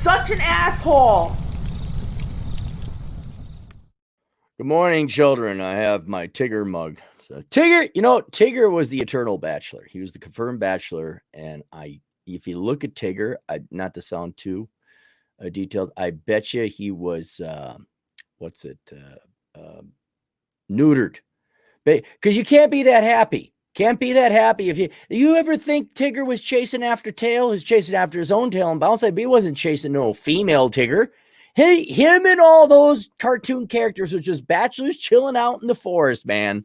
such an asshole. Good morning, children. I have my Tigger mug. So Tigger, Tigger was the eternal bachelor. He was the confirmed bachelor. And if you look at Tigger, not to sound too detailed, I bet you he was, neutered. Because you can't be that happy. Can't be that happy. If you ever think Tigger was chasing after tail, he's chasing after his own tail, and Bounce IB wasn't chasing no female Tigger. Him and all those cartoon characters were just bachelors chilling out in the forest, man.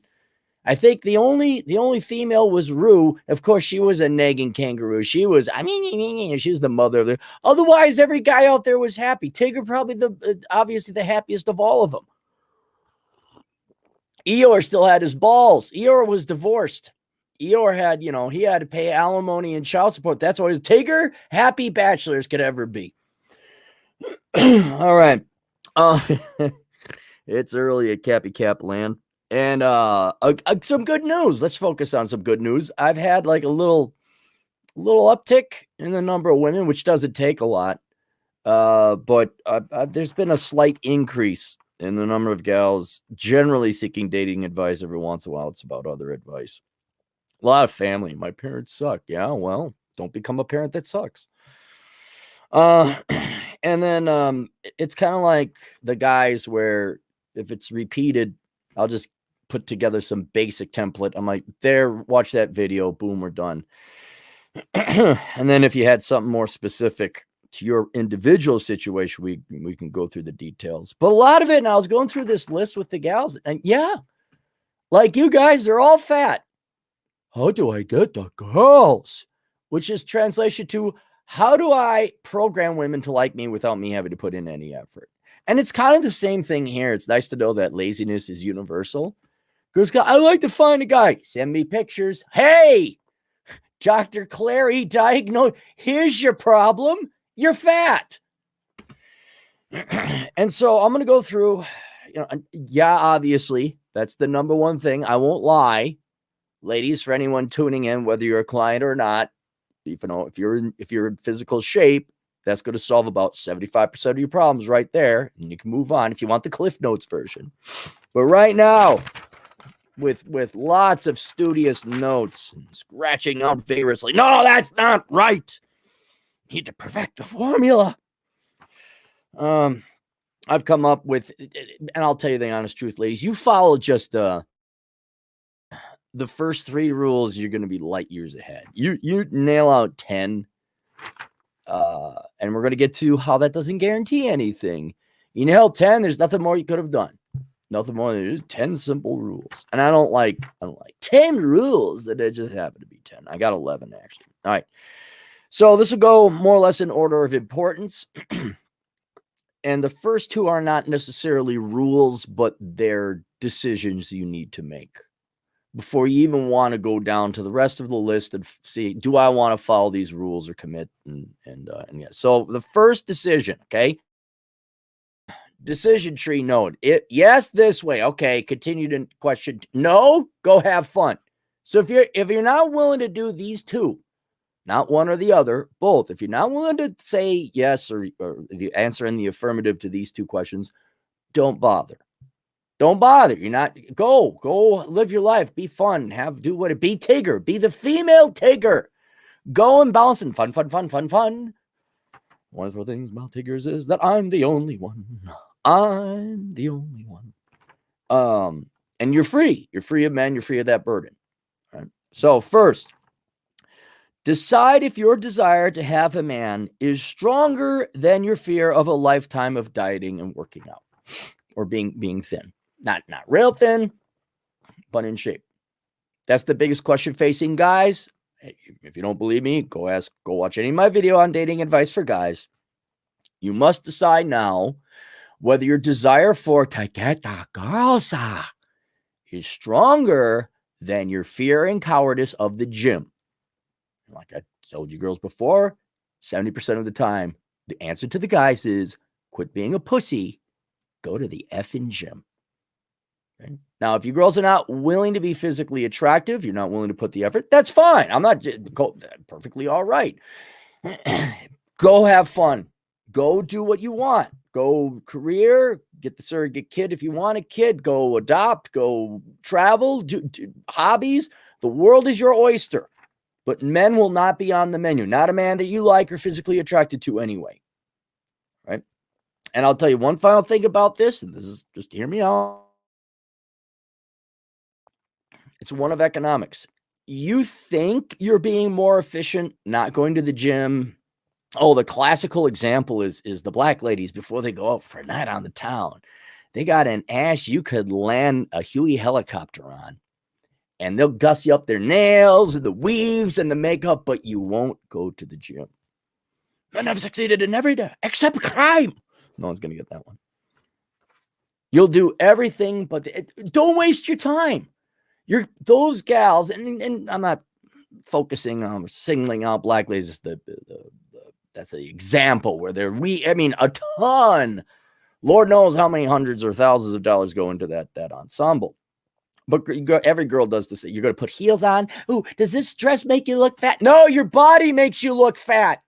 I think the only female was Rue. Of course, she was a nagging kangaroo. She was, she was the mother of the. Otherwise, every guy out there was happy. Tigger probably obviously the happiest of all of them. Eeyore still had his balls. Eeyore was divorced. Eeyore had, he had to pay alimony and child support. That's always Tigger, happy bachelors could ever be. All right. It's early at Cappy Cap land. And some good news. Let's focus on some good news. I've had like a little uptick in the number of women, which doesn't take a lot. But there's been a slight increase in the number of gals generally seeking dating advice. Every once in a while, it's about other advice. A lot of family. My parents suck. Yeah, well, don't become a parent that sucks. And then it's kind of like the guys where if it's repeated, I'll just put together some basic template. I'm like, there, watch that video. Boom, we're done. And then if you had something more specific to your individual situation, we can go through the details. But a lot of it, and I was going through this list with the gals, and yeah, like you guys, they're all fat. How do I get the girls? Which is translation to, how do I program women to like me without me having to put in any effort? And it's kind of the same thing here. It's nice to know that laziness is universal. Girls go, I like to find a guy. Send me pictures. Hey, Dr. Clary diagnosed. Here's your problem. You're fat. And so I'm going to go through, obviously, that's the number one thing. I won't lie. Ladies, for anyone tuning in, whether you're a client or not, if you're in physical shape, that's going to solve about 75% of your problems right there. And you can move on if you want the Cliff Notes version. But right now, with lots of studious notes and scratching out vigorously, no, that's not right. You need to perfect the formula. I've come up with, and I'll tell you the honest truth, ladies, you follow just the first 3 rules, you're going to be light years ahead. You nail out 10, and we're going to get to how that doesn't guarantee anything. You nail 10, there's nothing more you could have done. Nothing more than 10 simple rules. And I don't like 10 rules that just happen to be 10. I got 11 actually. All right. So this will go more or less in order of importance. And the first 2 are not necessarily rules, but they're decisions you need to make before you even want to go down to the rest of the list and see, do I want to follow these rules or commit? And yeah. So the first decision, okay. Decision tree node. Yes, this way. Okay. Continue to question. No, go have fun. So if you're not willing to do these 2, not one or the other, both. If you're not willing to say yes or the answer in the affirmative to these 2 questions, don't bother. Don't bother. You're not go live your life. Be fun. Be Tigger. Be the female Tigger. Go and bounce and fun. One of the things about Tiggers is that I'm the only one. I'm the only one. And you're free. You're free of men. You're free of that burden. All right. So first, decide if your desire to have a man is stronger than your fear of a lifetime of dieting and working out or being thin. Not real thin, but in shape. That's the biggest question facing guys. If you don't believe me, go watch any of my video on dating advice for guys. You must decide now whether your desire to get the girls is stronger than your fear and cowardice of the gym. Like I told you girls before, 70% of the time, the answer to the guys is quit being a pussy, go to the effing gym. Okay? Now, if you girls are not willing to be physically attractive, you're not willing to put the effort, that's fine. I'm not perfectly all right. Go have fun. Go do what you want. Go career, get the surrogate kid if you want a kid, go adopt, go travel, do hobbies. The world is your oyster, but men will not be on the menu. Not a man that you like or physically attracted to anyway, right? And I'll tell you one final thing about this, and this is just hear me out. It's one of economics. You think you're being more efficient, not going to the gym. Oh, the classical example is the black ladies before they go out for a night on the town. They got an ass you could land a Huey helicopter on, and they'll gussy up their nails and the weaves and the makeup, but you won't go to the gym. Men have succeeded in every day except crime. No one's going to get that one. You'll do everything, but don't waste your time. You're those gals, and I'm not focusing on singling out black ladies. That's the example where a ton. Lord knows how many hundreds or thousands of dollars go into that ensemble. But every girl does this. You're going to put heels on. Ooh, does this dress make you look fat? No, your body makes you look fat.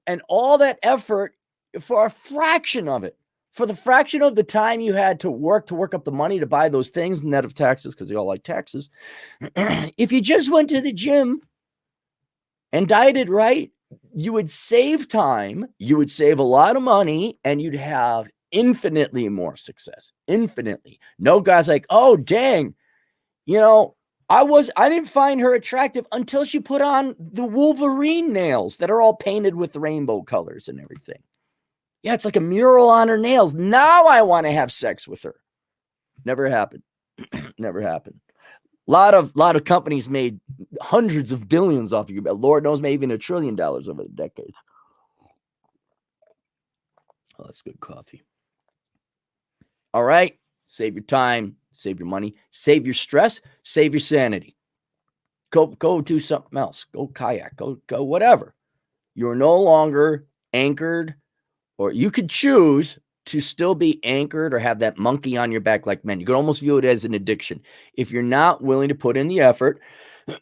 And all that effort for a fraction of it. For the fraction of the time you had to work up the money to buy those things, net of taxes, because they all like taxes. If you just went to the gym and dieted right, you would save time, you would save a lot of money, and you'd have infinitely more success. Infinitely. No guy's like, oh, dang, I didn't find her attractive until she put on the Wolverine nails that are all painted with the rainbow colors and everything. Yeah, it's like a mural on her nails. Now I want to have sex with her. Never happened. Never happened. A lot of companies made hundreds of billions off of you, but Lord knows maybe even $1 trillion over the decades. Oh, that's good coffee. All right. Save your time, save your money, save your stress, save your sanity. Go do something else. Go kayak, go whatever. You're no longer anchored, or you could choose to still be anchored or have that monkey on your back like men. You could almost view it as an addiction. If you're not willing to put in the effort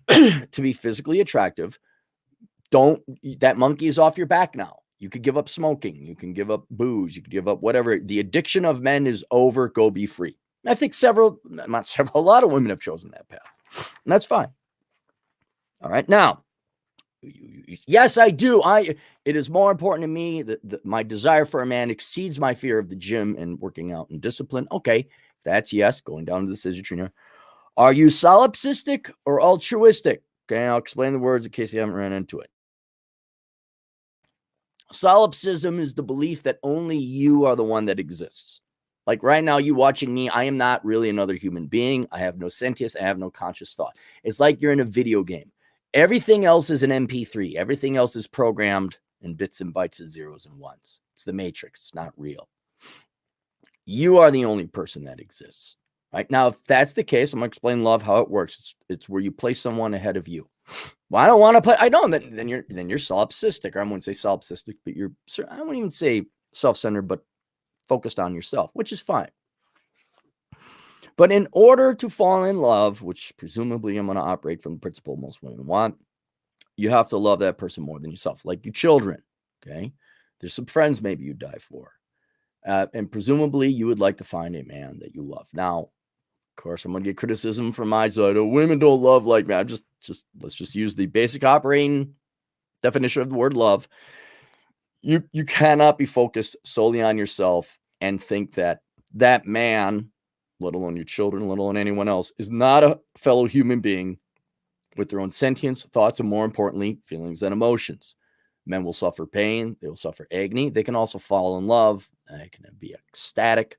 to be physically attractive, that monkey is off your back now. You could give up smoking. You can give up booze. You could give up whatever. The addiction of men is over. Go be free. And I think a lot of women have chosen that path. And that's fine. All right. Now, yes, I do. It is more important to me that my desire for a man exceeds my fear of the gym and working out and discipline. Okay, that's yes. Going down to the scissor tree now. Are you solipsistic or altruistic? Okay, I'll explain the words in case you haven't ran into it. Solipsism is the belief that only you are the one that exists. Like right now, you watching me, I am not really another human being. I have no sentience. I have no conscious thought. It's like you're in a video game. Everything else is an MP3. Everything else is programmed in bits and bytes of zeros and ones. It's the matrix. It's not real. You are the only person that exists. Right now, if that's the case, I'm going to explain love, how it works. It's where you place someone ahead of you. Well, I don't want to put, I don't, then you're solipsistic, or I wouldn't say solipsistic, but I wouldn't even say self-centered, but focused on yourself, which is fine. But in order to fall in love, which presumably I'm going to operate from the principle most women want, you have to love that person more than yourself, like your children. Okay. There's some friends maybe you die for. And presumably you would like to find a man that you love. Now, of course, I'm going to get criticism from my side. Oh, women don't love like me. Let's just use the basic operating definition of the word love. You cannot be focused solely on yourself and think that man, let alone your children, let alone anyone else, is not a fellow human being with their own sentience, thoughts, and more importantly, feelings and emotions. Men will suffer pain. They will suffer agony. They can also fall in love. They can be ecstatic.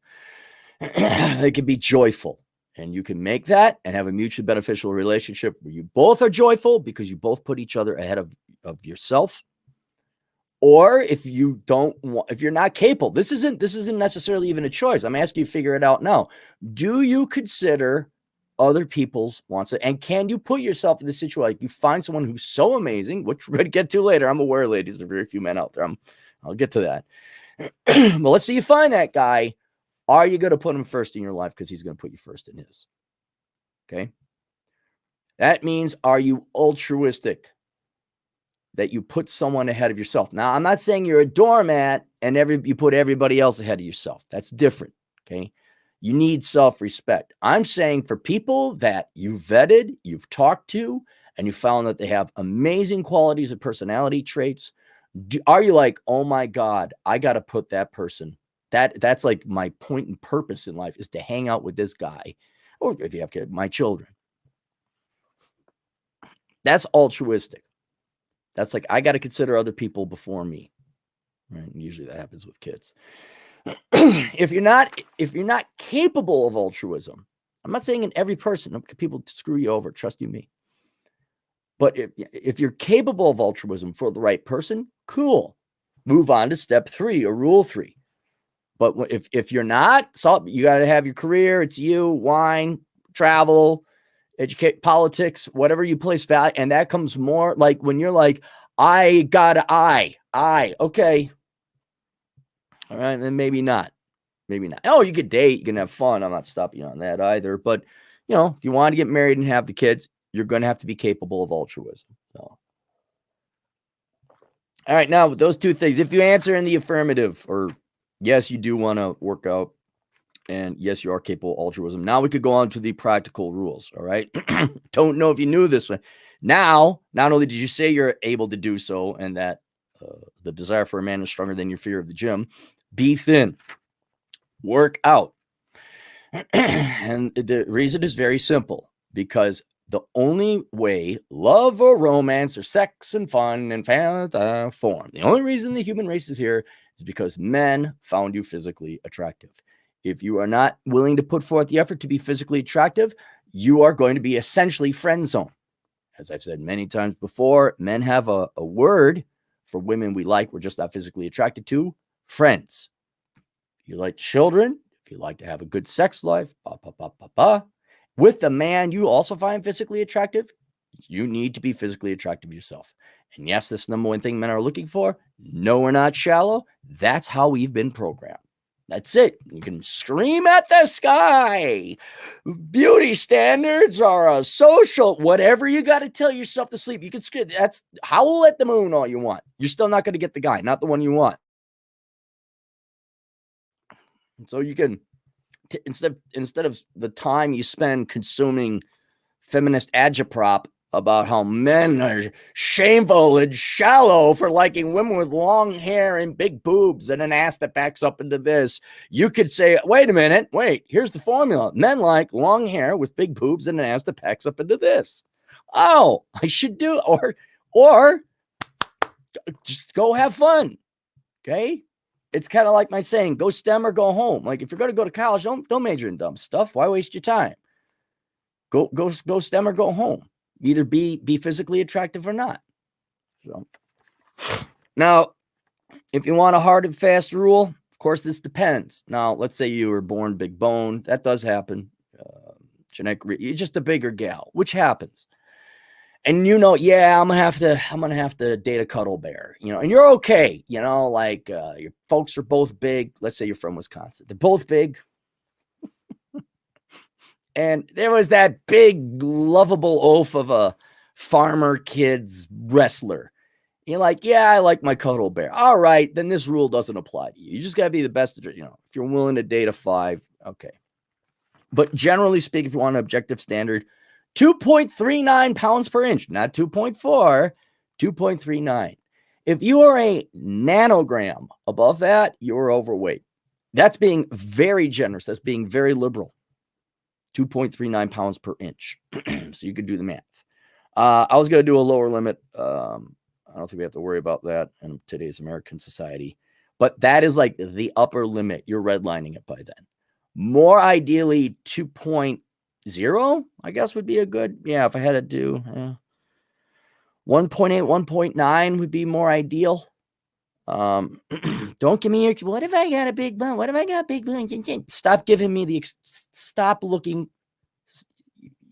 They can be joyful. And you can make that and have a mutually beneficial relationship where you both are joyful because you both put each other ahead of yourself. Or if you're not capable, this isn't necessarily even a choice. I'm asking you to figure it out now. Do you consider other people's wants? And can you put yourself in the situation like you find someone who's so amazing, which we're going to get to later. I'm aware, ladies, there are very few men out there. I'll get to that. But let's say you find that guy. Are you going to put him first in your life because he's going to put you first in his? Okay. That means, are you altruistic? that you put someone ahead of yourself. Now, I'm not saying you're a doormat and you put everybody else ahead of yourself. That's different, okay? You need self-respect. I'm saying for people that you've vetted, you've talked to, and you found that they have amazing qualities and personality traits, are you like, oh my God, I got to put that person, that's like my point and purpose in life is to hang out with this guy, or if you have kids, my children. That's altruistic. That's like, I got to consider other people before me. Right? And usually that happens with kids. If you're not capable of altruism, I'm not saying in every person, people screw you over, trust you me. But if you're capable of altruism for the right person, cool. Move on to step 3 or rule 3. But if you're not, you got to have your career. It's you, wine, travel, educate, politics, whatever you place value. And that comes more like when you're like, I, okay. All right, then maybe not. Oh, you could date, you can have fun. I'm not stopping you on that either. But, if you want to get married and have the kids, you're going to have to be capable of altruism. So. All right, now with those 2 things, if you answer in the affirmative, or yes, you do want to work out, and yes, you are capable of altruism. Now we could go on to the practical rules. All right. Don't know if you knew this one. Now, not only did you say you're able to do so, and that the desire for a man is stronger than your fear of the gym, be thin, work out. And the reason is very simple, because the only way love or romance or sex and fun and family form, the only reason the human race is here is because men found you physically attractive. If you are not willing to put forth the effort to be physically attractive, you are going to be essentially friend zone. As I've said many times before, men have a word for women we like, we're just not physically attracted to: friends. If you like children, if you like to have a good sex life, with the man you also find physically attractive, you need to be physically attractive yourself. And yes, this is the number one thing men are looking for. No, we're not shallow. That's how we've been programmed. That's it. You can scream at the sky. Beauty standards are a social, whatever you got to tell yourself to sleep. You can scream. That's howl at the moon all you want. You're still not going to get the guy, not the one you want. And so you can, instead of the time you spend consuming feminist agitprop about how men are shameful and shallow for liking women with long hair and big boobs and an ass that backs up into this, you could say, wait a minute, here's the formula. Men like long hair with big boobs and an ass that backs up into this. Oh, I should do, or just go have fun. Okay. It's kind of like my saying, go STEM or go home. Like, if you're going to go to college, don't major in dumb stuff. Why waste your time? Go STEM or go home. Either be physically attractive or not. So now, if you want a hard and fast rule, of course, this depends. Now, let's say you were born big bone. That does happen. You're just a bigger gal, which happens. And I'm gonna have to date a cuddle bear, and you're okay, like your folks are both big. Let's say you're from Wisconsin. They're both big. And there was that big, lovable oaf of a farmer kid's wrestler. You're like, yeah, I like my cuddle bear. All right, then this rule doesn't apply to you. You just got to be the best, if you're willing to date a 5, okay. But generally speaking, if you want an objective standard, 2.39 pounds per inch, not 2.4, 2.39. If you are a nanogram above that, you're overweight. That's being very generous. That's being very liberal. 2.39 pounds per inch. So you could do the math. I was going to do a lower limit. I don't think we have to worry about that in today's American society. But that is like the upper limit. You're redlining it by then. More ideally, 2.0, I guess, would be a good, if I had to do 1.8, 1.9 would be more ideal. Don't give me your, what if I got a big bone? What if I got a big bone? Stop giving me stop looking.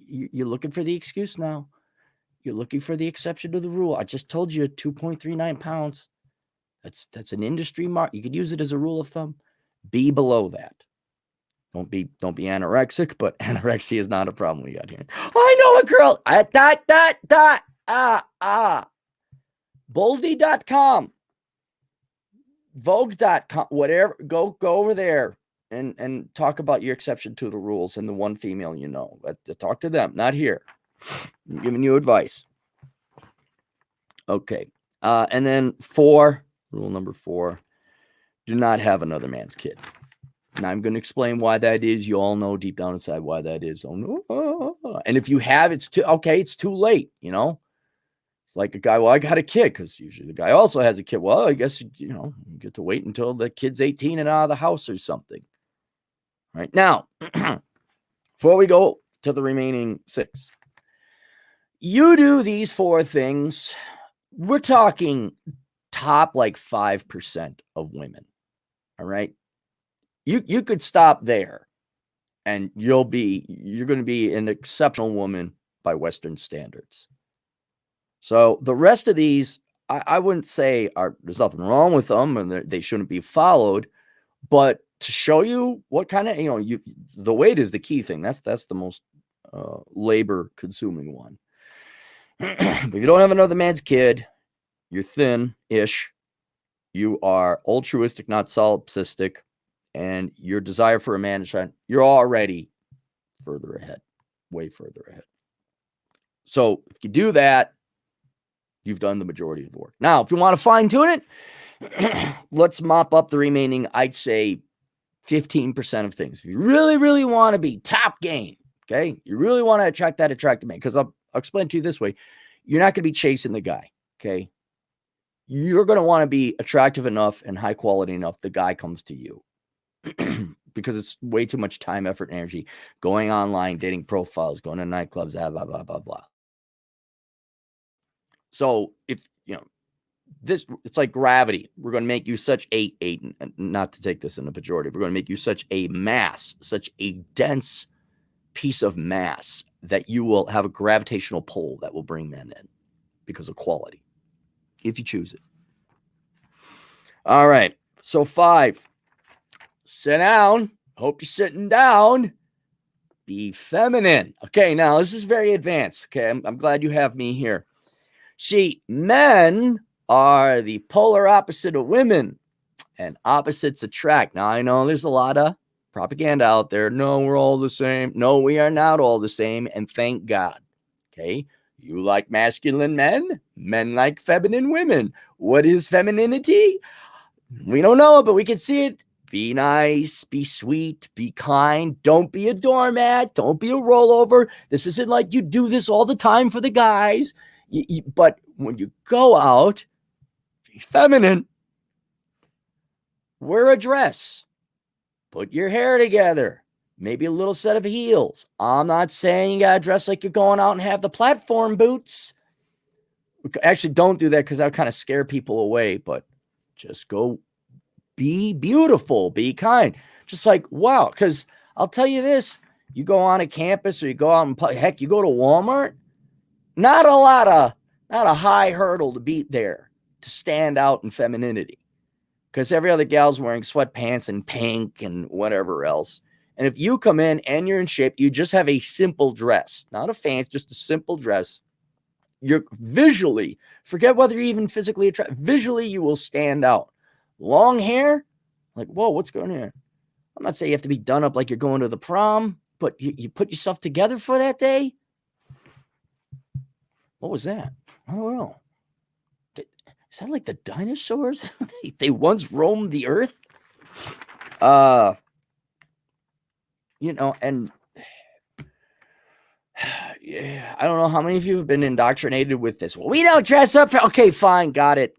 You're looking for the excuse now. You're looking for the exception to the rule. I just told you 2.39 pounds. That's an industry mark. You could use it as a rule of thumb. Be below that. Don't be anorexic, but anorexia is not a problem we got here. I know a girl. Boldy.com, Vogue.com, whatever. Go over there and talk about your exception to the rules and the one female you know. Talk to them, not here. I'm giving you advice. Okay. And then rule number 4, do not have another man's kid. Now I'm going to explain why that is. You all know deep down inside why that is. Oh no. And if you have, it's too late, you know? It's like a guy, well, I got a kid, because usually the guy also has a kid. Well, I guess, you get to wait until the kid's 18 and out of the house or something. All right. Now, before we go to the remaining 6, you do these 4 things. We're talking top like 5% of women. All right. You could stop there and you're going to be an exceptional woman by Western standards. So the rest of these, I wouldn't say there's nothing wrong with them and they shouldn't be followed, but to show you what kind of, the weight is the key thing. That's the most labor consuming one. But if you don't have another man's kid, you're thin-ish, you are altruistic, not solipsistic, and your desire for a man is trying, you're already further ahead, way further ahead. So if you do that, you've done the majority of the work. Now, if you want to fine tune it, let's mop up the remaining, I'd say 15% of things. If you really, really want to be top game, okay, you really want to attract that attractive man, because I'll explain to you this way. You're not going to be chasing the guy, okay? You're going to want to be attractive enough and high quality enough the guy comes to you. Because it's way too much time, effort, and energy going online, dating profiles, going to nightclubs, blah, blah, blah, blah, blah. So if, it's like gravity. We're going to make you such not to take this in a pejorative, we're going to make you such a mass, such a dense piece of mass that you will have a gravitational pull that will bring men in because of quality, if you choose it. All right. So 5, sit down. Hope you're sitting down. Be feminine. Okay. Now this is very advanced. Okay. I'm glad you have me here. See, men are the polar opposite of women, and opposites attract. Now I know there's a lot of propaganda out there. No, we're all the same. No, we are not all the same. And thank God. Okay. You like masculine men. Men like feminine women. What is femininity? We don't know it, but we can see it. Be nice, be sweet, be kind. Don't be a doormat. Don't be a rollover. This isn't like you do this all the time for the guys. But when you go out, be feminine. Wear a dress. Put your hair together. Maybe a little set of heels. I'm not saying you got to dress like you're going out and have the platform boots. Actually, don't do that because that'll kind of scare people away. But just go be beautiful. Be kind. Just like, wow. Because I'll tell you this. You go on a campus or you go out and heck, you go to Walmart. Not a high hurdle to beat there to stand out in femininity. Because every other gal's wearing sweatpants and pink and whatever else. And if you come in and you're in shape, you just have a simple dress, not a fancy, just a simple dress. You're visually, forget whether you're even physically attractive, visually you will stand out. Long hair, like, whoa, what's going on here? I'm not saying you have to be done up like you're going to the prom, but you put yourself together for that day. What was that? I don't know. Is that like the dinosaurs? They once roamed the earth? And yeah, I don't know how many of you have been indoctrinated with this. Well, we don't dress up. Okay, fine. Got it.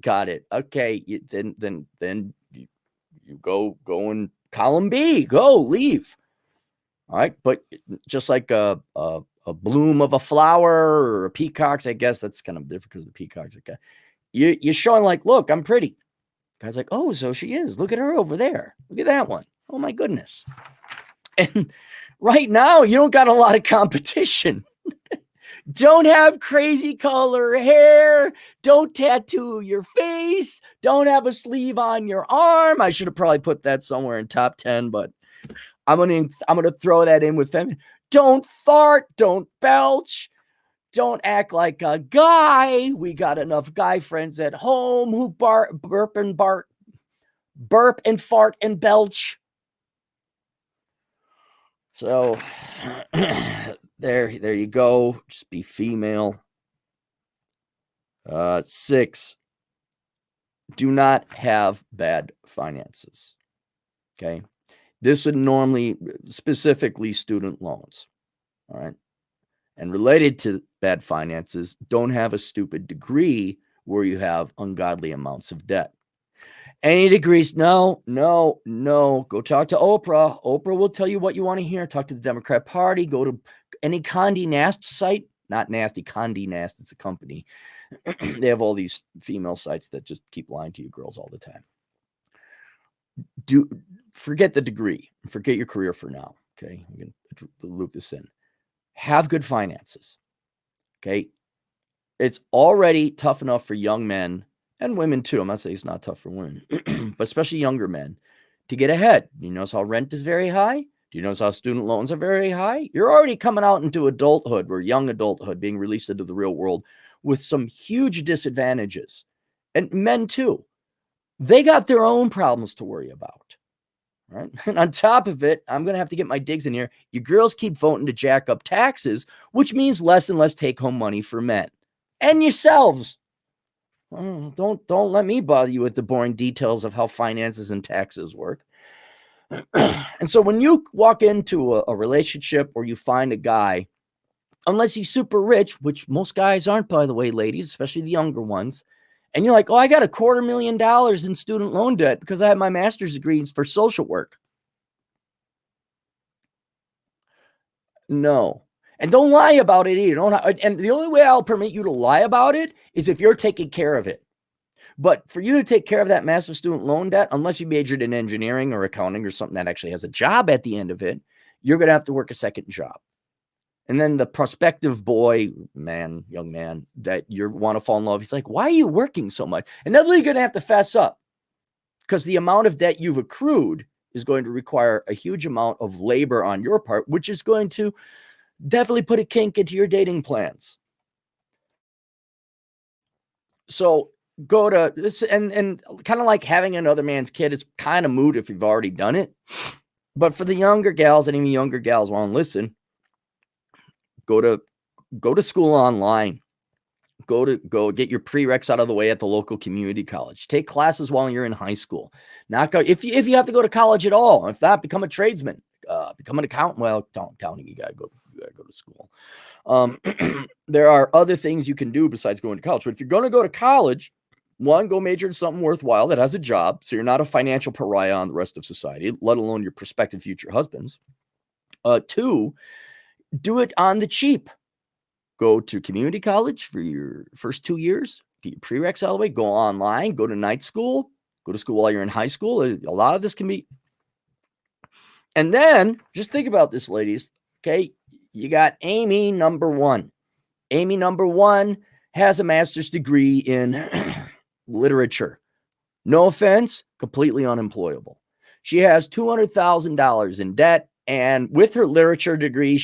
Okay. Then you go in column B, leave. All right. But just like a bloom of a flower or a peacock's, I guess that's kind of different because the peacock's okay. You're showing like, look, I'm pretty. Guy's like, oh, so she is. Look at her over there. Look at that one. Oh my goodness. And right now, you don't got a lot of competition. Don't have crazy color hair. Don't tattoo your face. Don't have a sleeve on your arm. I should have probably put that somewhere in top 10, but I'm gonna throw that in with them. Don't fart. Don't belch. Don't act like a guy. We got enough guy friends at home who burp and fart and belch. So there you go. Just be female. 6, do not have bad finances. Okay. This would normally, specifically student loans. All right. And related to bad finances, don't have a stupid degree where you have ungodly amounts of debt. Any degrees? No. Go talk to Oprah. Oprah will tell you what you want to hear. Talk to the Democrat Party. Go to any Condé Nast site. Not nasty, Condé Nast. It's a company. They have all these female sites that just keep lying to you girls all the time. Forget the degree. Forget your career for now. Okay. I'm going to loop this in. Have good finances. Okay. It's already tough enough for young men and women too. I'm not saying it's not tough for women, but especially younger men to get ahead. You notice how rent is very high? Do you notice how student loans are very high? You're already coming out into adulthood or young adulthood, being released into the real world with some huge disadvantages. And men too. They got their own problems to worry about. Right. And on top of it, I'm going to have to get my digs in here. You girls keep voting to jack up taxes, which means less and less take home money for men and yourselves. Don't let me bother you with the boring details of how finances and taxes work. And so when you walk into a relationship or you find a guy, unless he's super rich, which most guys aren't, by the way, ladies, especially the younger ones, and you're like, oh, I got $250,000 in student loan debt because I have my master's degree for social work. No. And don't lie about it either. And the only way I'll permit you to lie about it is if you're taking care of it. But for you to take care of that massive student loan debt, unless you majored in engineering or accounting or something that actually has a job at the end of it, you're going to have to work a second job. And then the prospective young man that you want to fall in love, he's like, why are you working so much? And then you're going to have to fess up because the amount of debt you've accrued is going to require a huge amount of labor on your part, which is going to definitely put a kink into your dating plans. So go to this and kind of like having another man's kid. It's kind of moot if you've already done it. But for the younger gals and even younger gals want to listen, go to school online. Go get your prereqs out of the way at the local community college. Take classes while you're in high school. If you have to go to college at all. If not, become a tradesman. Become an accountant. Well, accounting, you gotta go to school. There are other things you can do besides going to college. But if you're going to go to college, one, go major in something worthwhile that has a job, so you're not a financial pariah on the rest of society, let alone your prospective future husbands. 2, do it on the cheap. Go to community college for your first 2 years, get your prereqs out of the way, go online, go to night school, go to school while you're in high school. A lot of this can be. And then just think about this, ladies. Okay. You got Amy number 1. Amy number 1 has a master's degree in literature. No offense, completely unemployable. She has $200,000 in debt. And with her literature degree,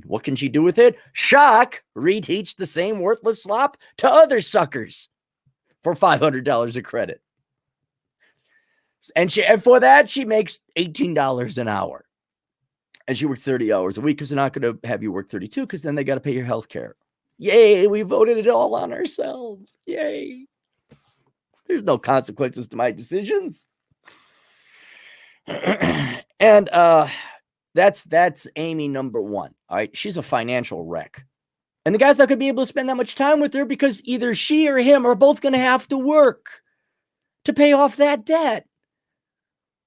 what can she do with it? Shock, reteach the same worthless slop to other suckers for $500 of credit. And for that, she makes $18 an hour. And she works 30 hours a week because they're not going to have you work 32 because then they got to pay your health care. Yay, we voted it all on ourselves. Yay. There's no consequences to my decisions. And that's Amy number 1. All right. She's a financial wreck. And the guy's not going to be able to spend that much time with her because either she or him are both going to have to work to pay off that debt.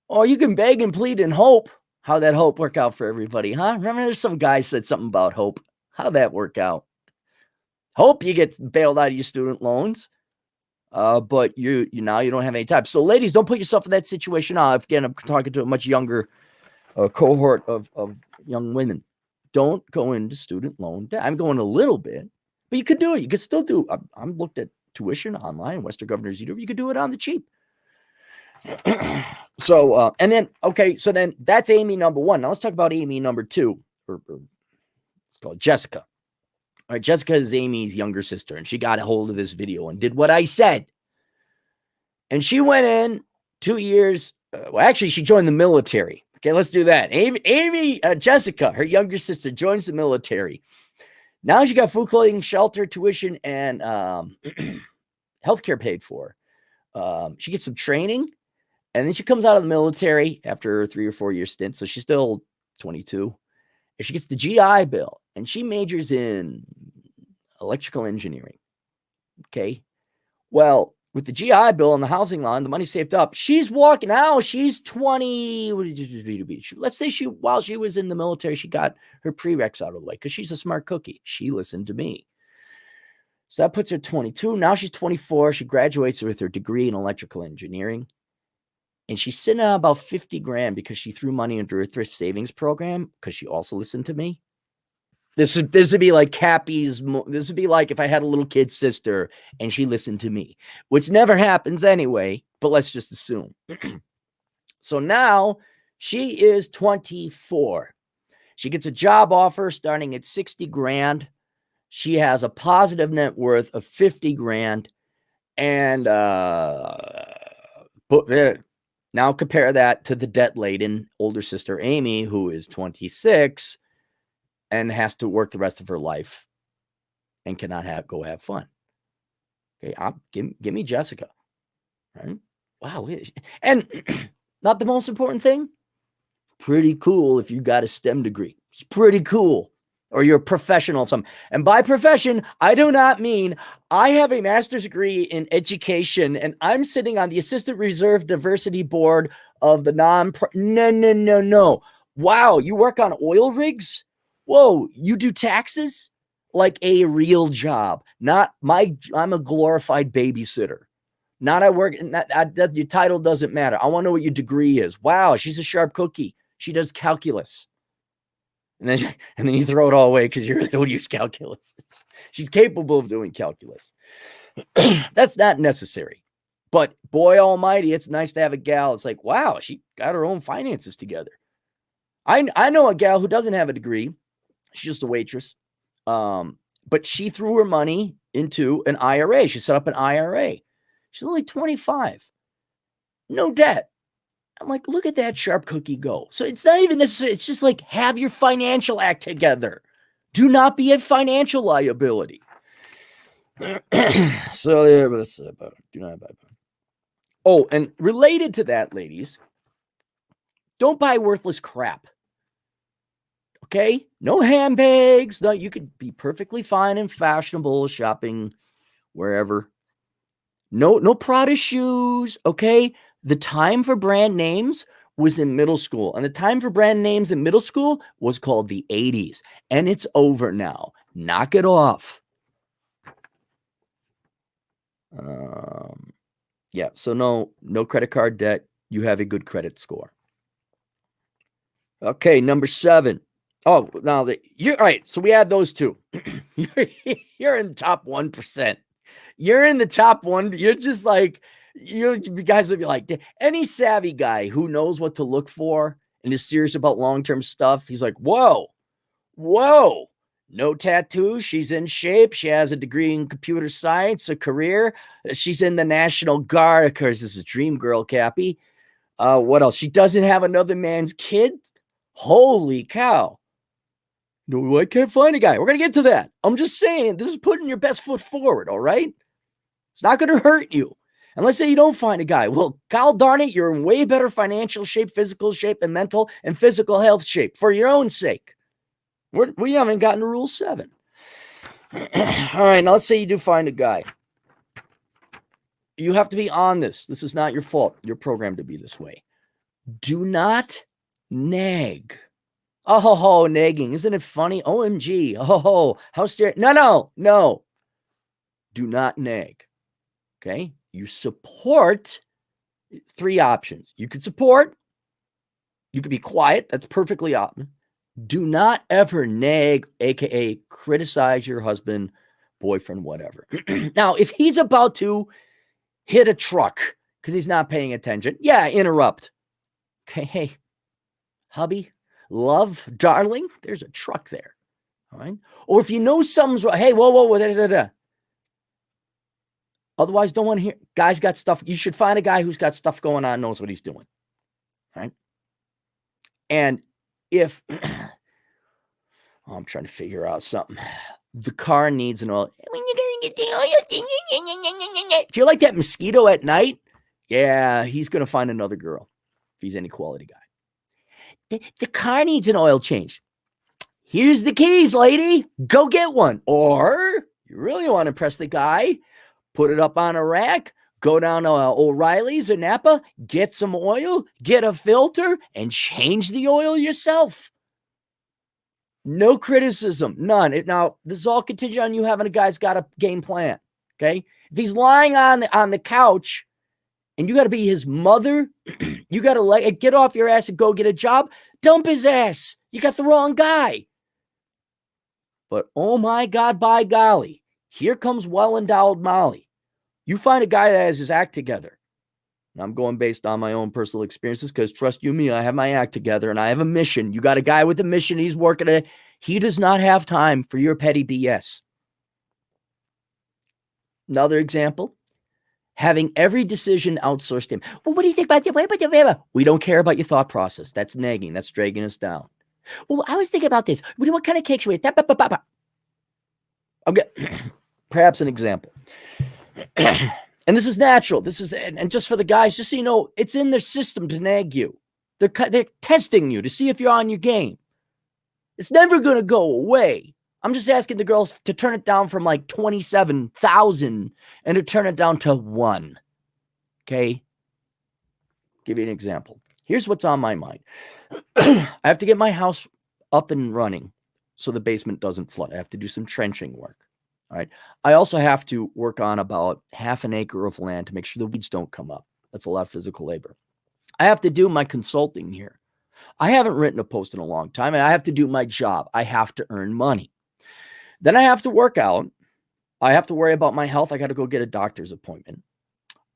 Or you can beg and plead and hope. How'd that hope work out for everybody, huh? Remember there's some guy said something about hope. How'd that work out? Hope you get bailed out of your student loans. But you now you don't have any time. So ladies, don't put yourself in that situation. Again, I'm talking to a much younger cohort of young women. Don't go into student loan debt. I'm going a little bit, but you could do it. You could still do. I'm looked at tuition online, Western Governors University. You could do it on the cheap. So then that's Amy number 1. Now let's talk about Amy number 2, or it's called Jessica. All right, Jessica is Amy's younger sister, and she got a hold of this video and did what I said. And she went in 2 years. Well, actually, she joined the military. Okay, let's do that. Jessica, her younger sister, joins the military. Now she got food, clothing, shelter, tuition, and healthcare paid for. She gets some training, and then she comes out of the military after a 3 or 4 year stint. So she's still 22. And she gets the GI Bill, and she majors in electrical engineering. Okay. Well, with the GI Bill and the housing loan, the money saved up, she's walking out. She's 20. Let's say while she was in the military, she got her prereqs out of the way because she's a smart cookie. She listened to me. So that puts her 22. Now she's 24. She graduates with her degree in electrical engineering. And she's sitting at about 50 grand because she threw money into her thrift savings program because she also listened to me. This would be like Cappy's. This would be like if I had a little kid sister and she listened to me, which never happens anyway, but let's just assume. So now she is 24. She gets a job offer starting at 60 grand. She has a positive net worth of 50 grand. And now compare that to the debt-laden older sister, Amy, who is 26 and has to work the rest of her life and cannot go have fun. Okay, give me Jessica. Right? Wow. And not the most important thing, pretty cool if you got a STEM degree. It's pretty cool. Or you're a professional of some. And by profession, I do not mean I have a master's degree in education and I'm sitting on the Assistant Reserve Diversity Board of the No. Wow, you work on oil rigs? Whoa, you do taxes? Like a real job. I'm a glorified babysitter. Not I work, your title doesn't matter. I want to know what your degree is. Wow, she's a sharp cookie. She does calculus. And then you throw it all away because you really don't use calculus. She's capable of doing calculus. That's not necessary. But boy almighty, it's nice to have a gal. It's like, wow, she got her own finances together. I know a gal who doesn't have a degree. She's just a waitress. But she threw her money into an IRA. She set up an IRA. She's only 25. No debt. I'm like, look at that sharp cookie go. So it's not even necessary. It's just like, have your financial act together. Do not be a financial liability. So do not buy. Oh, and related to that, ladies, don't buy worthless crap. Okay? No handbags. No, you could be perfectly fine and fashionable shopping wherever. No Prada shoes. Okay? The time for brand names was in middle school. And the time for brand names in middle school was called the 80s. And it's over now. Knock it off. Yeah, so no credit card debt. You have a good credit score. Okay, number 7. Oh, now you're all right. So we had those two. You're in the top 1%. You're in the top 1. You're just like, you guys would be like, any savvy guy who knows what to look for and is serious about long-term stuff, he's like, whoa, no tattoos. She's in shape. She has a degree in computer science, a career. She's in the National Guard. Of course, this is a dream girl, Cappy. What else? She doesn't have another man's kid. Holy cow. No, I can't find a guy. We're going to get to that. I'm just saying, this is putting your best foot forward, all right? It's not going to hurt you. And let's say you don't find a guy. Well, God darn it, you're in way better financial shape, physical shape, and mental and physical health shape for your own sake. We haven't gotten to rule 7. All right, now let's say you do find a guy. You have to be on this. This is not your fault. You're programmed to be this way. Do not nag. Oh, nagging. Isn't it funny? OMG. Oh, how stare. No. Do not nag. Okay? You support 3 options. You could support. You could be quiet. That's perfectly option. Do not ever nag, aka criticize your husband, boyfriend, whatever. Now, if he's about to hit a truck because he's not paying attention, yeah, interrupt. Okay, hey, hubby, love, darling, there's a truck there. All right. Or if you know something's wrong, hey, whoa, da, da, da. Otherwise, don't want to hear. Guy's got stuff. You should find a guy who's got stuff going on, knows what he's doing. Right. And if I'm trying to figure out something, the car needs an oil. When you gonna get the oil? If you're like that mosquito at night, yeah, he's gonna find another girl if he's any quality guy. The car needs an oil change. Here's the keys, lady. Go get one. Or you really want to impress the guy, put it up on a rack, go down to O'Reilly's or Napa, get some oil, get a filter, and change the oil yourself. No criticism, none. Now, this is all contingent on you having a guy's got a game plan, okay? If he's lying on the couch and you got to be his mother, you got to get off your ass and go get a job, dump his ass. You got the wrong guy. But oh my God, by golly, here comes well-endowed Molly. You find a guy that has his act together. And I'm going based on my own personal experiences because trust you me, I have my act together and I have a mission. You got a guy with a mission. He's working at it. He does not have time for your petty BS. Another example, having every decision outsourced to him. Well, what do you think about that? We don't care about your thought process. That's nagging. That's dragging us down. Well, I was thinking about this. What kind of cake should we have? Okay, perhaps an example. And this is natural. This is, and just for the guys, just so you know, it's in their system to nag you. They're testing you to see if you're on your game. It's never going to go away. I'm just asking the girls to turn it down from like 27,000 and to turn it down to 1. Okay? Give you an example. Here's what's on my mind. I have to get my house up and running so the basement doesn't flood. I have to do some trenching work. All right. I also have to work on about half an acre of land to make sure the weeds don't come up. That's a lot of physical labor. I have to do my consulting here. I haven't written a post in a long time, and I have to do my job. I have to earn money. Then I have to work out. I have to worry about my health. I got to go get a doctor's appointment.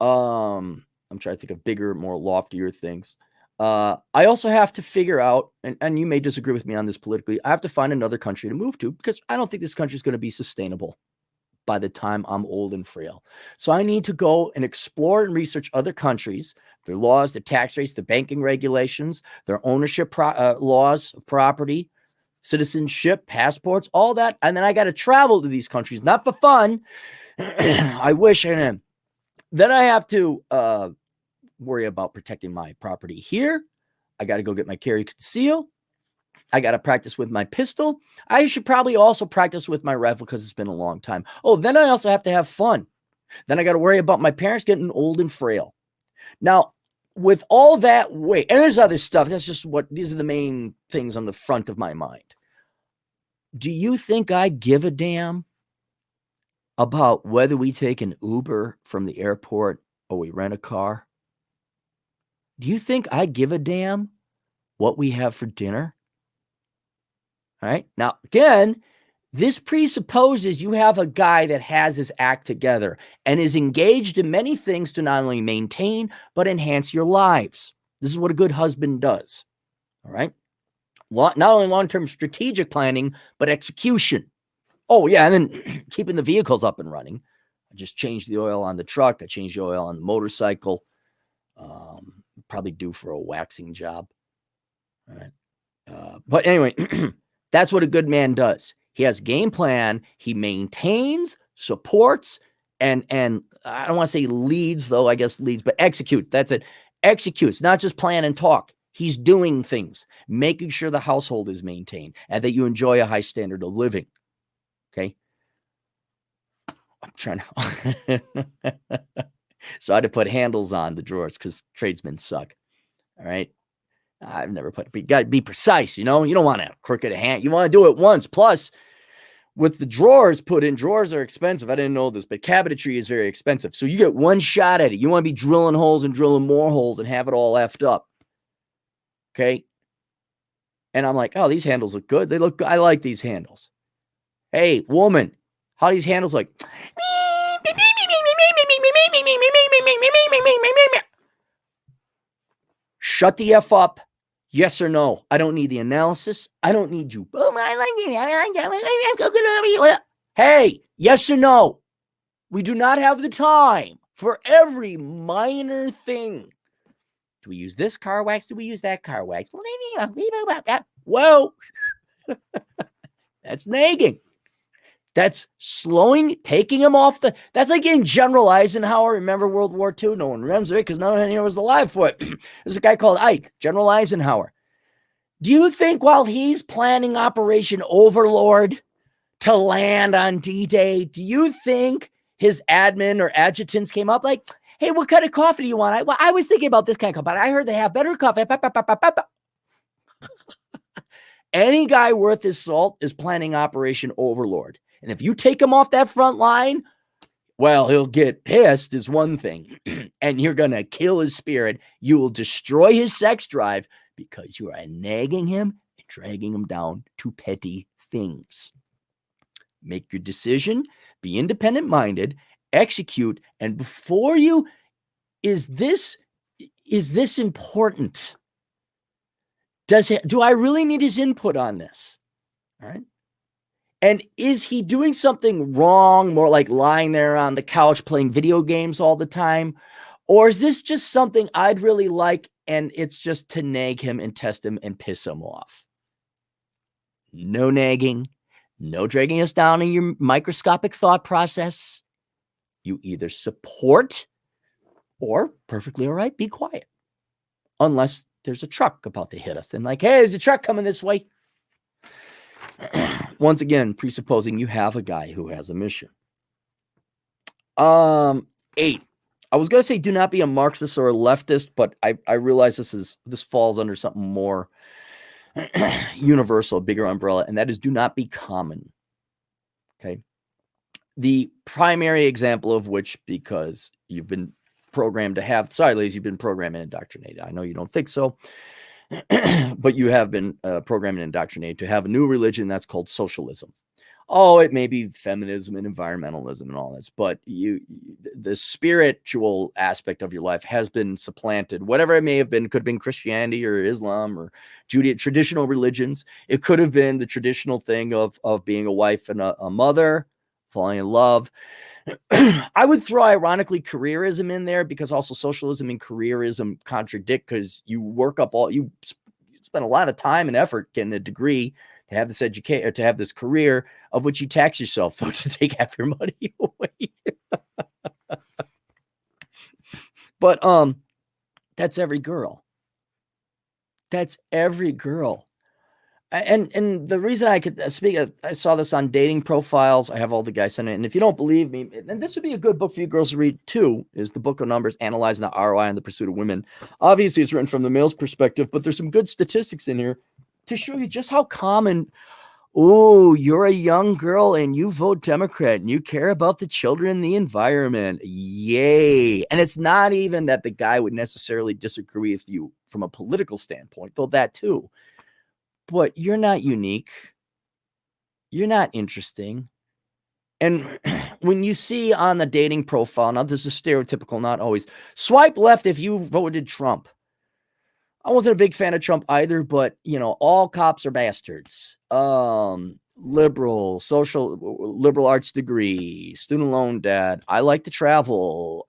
I'm trying to think of bigger, more loftier things. I also have to figure out, and you may disagree with me on this politically, I have to find another country to move to because I don't think this country is going to be sustainable by the time I'm old and frail. So I need to go and explore and research other countries, their laws, their tax rates, their banking regulations, their ownership laws of property, citizenship, passports, all that. And then I got to travel to these countries, not for fun. I wish. And then I have to worry about protecting my property here. I got to go get my carry conceal. I got to practice with my pistol. I should probably also practice with my rifle because it's been a long time. Oh, then I also have to have fun. Then I got to worry about my parents getting old and frail. Now, with all that weight, and there's other stuff. That's just these are the main things on the front of my mind. Do you think I give a damn about whether we take an Uber from the airport or we rent a car? Do you think I give a damn what we have for dinner? All right. Now, again, this presupposes you have a guy that has his act together and is engaged in many things to not only maintain, but enhance your lives. This is what a good husband does. All right. Not only long-term strategic planning, but execution. Oh, yeah. And then keeping the vehicles up and running. I just changed the oil on the truck. I changed the oil on the motorcycle. Probably due for a waxing job. All right. But anyway, that's what a good man does. He has game plan. He maintains, supports, and I don't want to say leads, though I guess leads, but executes. That's it. Executes, not just plan and talk. He's doing things, making sure the household is maintained and that you enjoy a high standard of living. Okay. I'm trying to. So I had to put handles on the drawers because tradesmen suck. All right. I've never put, but you got to be precise, you know? You don't want to crooked a hand. You want to do it once. Plus, with the drawers put in, drawers are expensive. I didn't know this, but cabinetry is very expensive. So you get one shot at it. You want to be drilling holes and drilling more holes and have it all effed up. Okay. And I'm like, oh, these handles look good. They look good. I like these handles. Hey, woman, how these handles look? Shut the F up Yes or no? I don't need the analysis. I don't need you. Oh, I like it. I like that. Hey, yes or no? We do not have the time for every minor thing. Do we use this car wax? Do we use that car wax? Well, that's nagging. That's taking him off that's like in General Eisenhower. Remember World War II? No one remembers it because no one here was alive for it. There's a guy called Ike, General Eisenhower. Do you think while he's planning Operation Overlord to land on D-Day, do you think his admin or adjutants came up like, hey, what kind of coffee do you want? I was thinking about this kind of coffee, but I heard they have better coffee. Any guy worth his salt is planning Operation Overlord. And if you take him off that front line, well, he'll get pissed is one thing. And you're going to kill his spirit. You will destroy his sex drive because you are nagging him and dragging him down to petty things. Make your decision, be independent-minded, execute, and before you, is this important? Do I really need his input on this? All right. And is he doing something wrong, more like lying there on the couch playing video games all the time? Or is this just something I'd really like and it's just to nag him and test him and piss him off? No nagging, no dragging us down in your microscopic thought process. You either support or perfectly all right, be quiet. Unless there's a truck about to hit us. Then like, hey, there's a truck coming this way. Once again, presupposing you have a guy who has a mission. 8. I was going to say do not be a Marxist or a leftist, but I realize this falls under something more universal, bigger umbrella, and that is do not be common. Okay. The primary example of which, because you've been programmed to have, sorry, ladies, you've been programmed and indoctrinated. I know you don't think so. But you have been programmed and indoctrinated to have a new religion that's called socialism. Oh, it may be feminism and environmentalism and all this, but the spiritual aspect of your life has been supplanted. Whatever it may have been, could have been Christianity or Islam or Judaism, traditional religions. It could have been the traditional thing of being a wife and a mother, falling in love. I would throw ironically careerism in there because also socialism and careerism contradict because you work up you spend a lot of time and effort getting a degree to have this education, to have this career of which you tax yourself to take half your money away. But that's every girl. That's every girl. And the reason I could speak, I saw this on dating profiles. I have all the guys sending it. And if you don't believe me, and this would be a good book for you girls to read too, is the Book of Numbers, Analyzing the ROI and the Pursuit of Women. Obviously, it's written from the male's perspective, but there's some good statistics in here to show you just how common, oh, you're a young girl and you vote Democrat and you care about the children and the environment. Yay. And it's not even that the guy would necessarily disagree with you from a political standpoint, though that too. But you're not unique. You're not interesting. And when you see on the dating profile, now this is stereotypical, not always, swipe left if you voted Trump. I wasn't a big fan of Trump either, but, all cops are bastards. Liberal, liberal arts degree, student loan debt. I like to travel.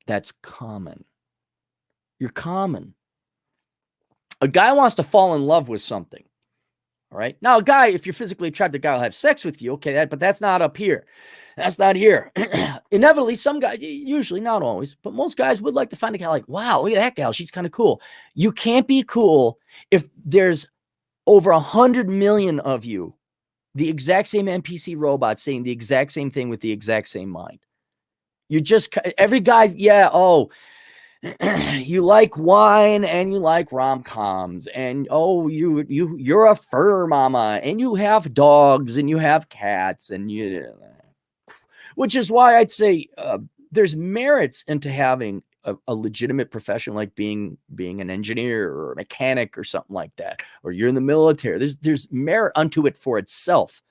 That's common. You're common. A guy wants to fall in love with something. All right. Now, a guy, if you're physically attracted, a guy will have sex with you. Okay. But that's not up here. That's not here. Inevitably, some guys, usually not always, but most guys would like to find a guy like, wow, look at that gal. She's kind of cool. You can't be cool if there's over 100 million of you, the exact same NPC robot saying the exact same thing with the exact same mind. You just, every guy's, you like wine and you like rom-coms and you're a fur mama and you have dogs and you have cats and which is why I'd say there's merits into having a legitimate profession like being an engineer or a mechanic or something like that, or you're in the military. There's merit unto it for itself,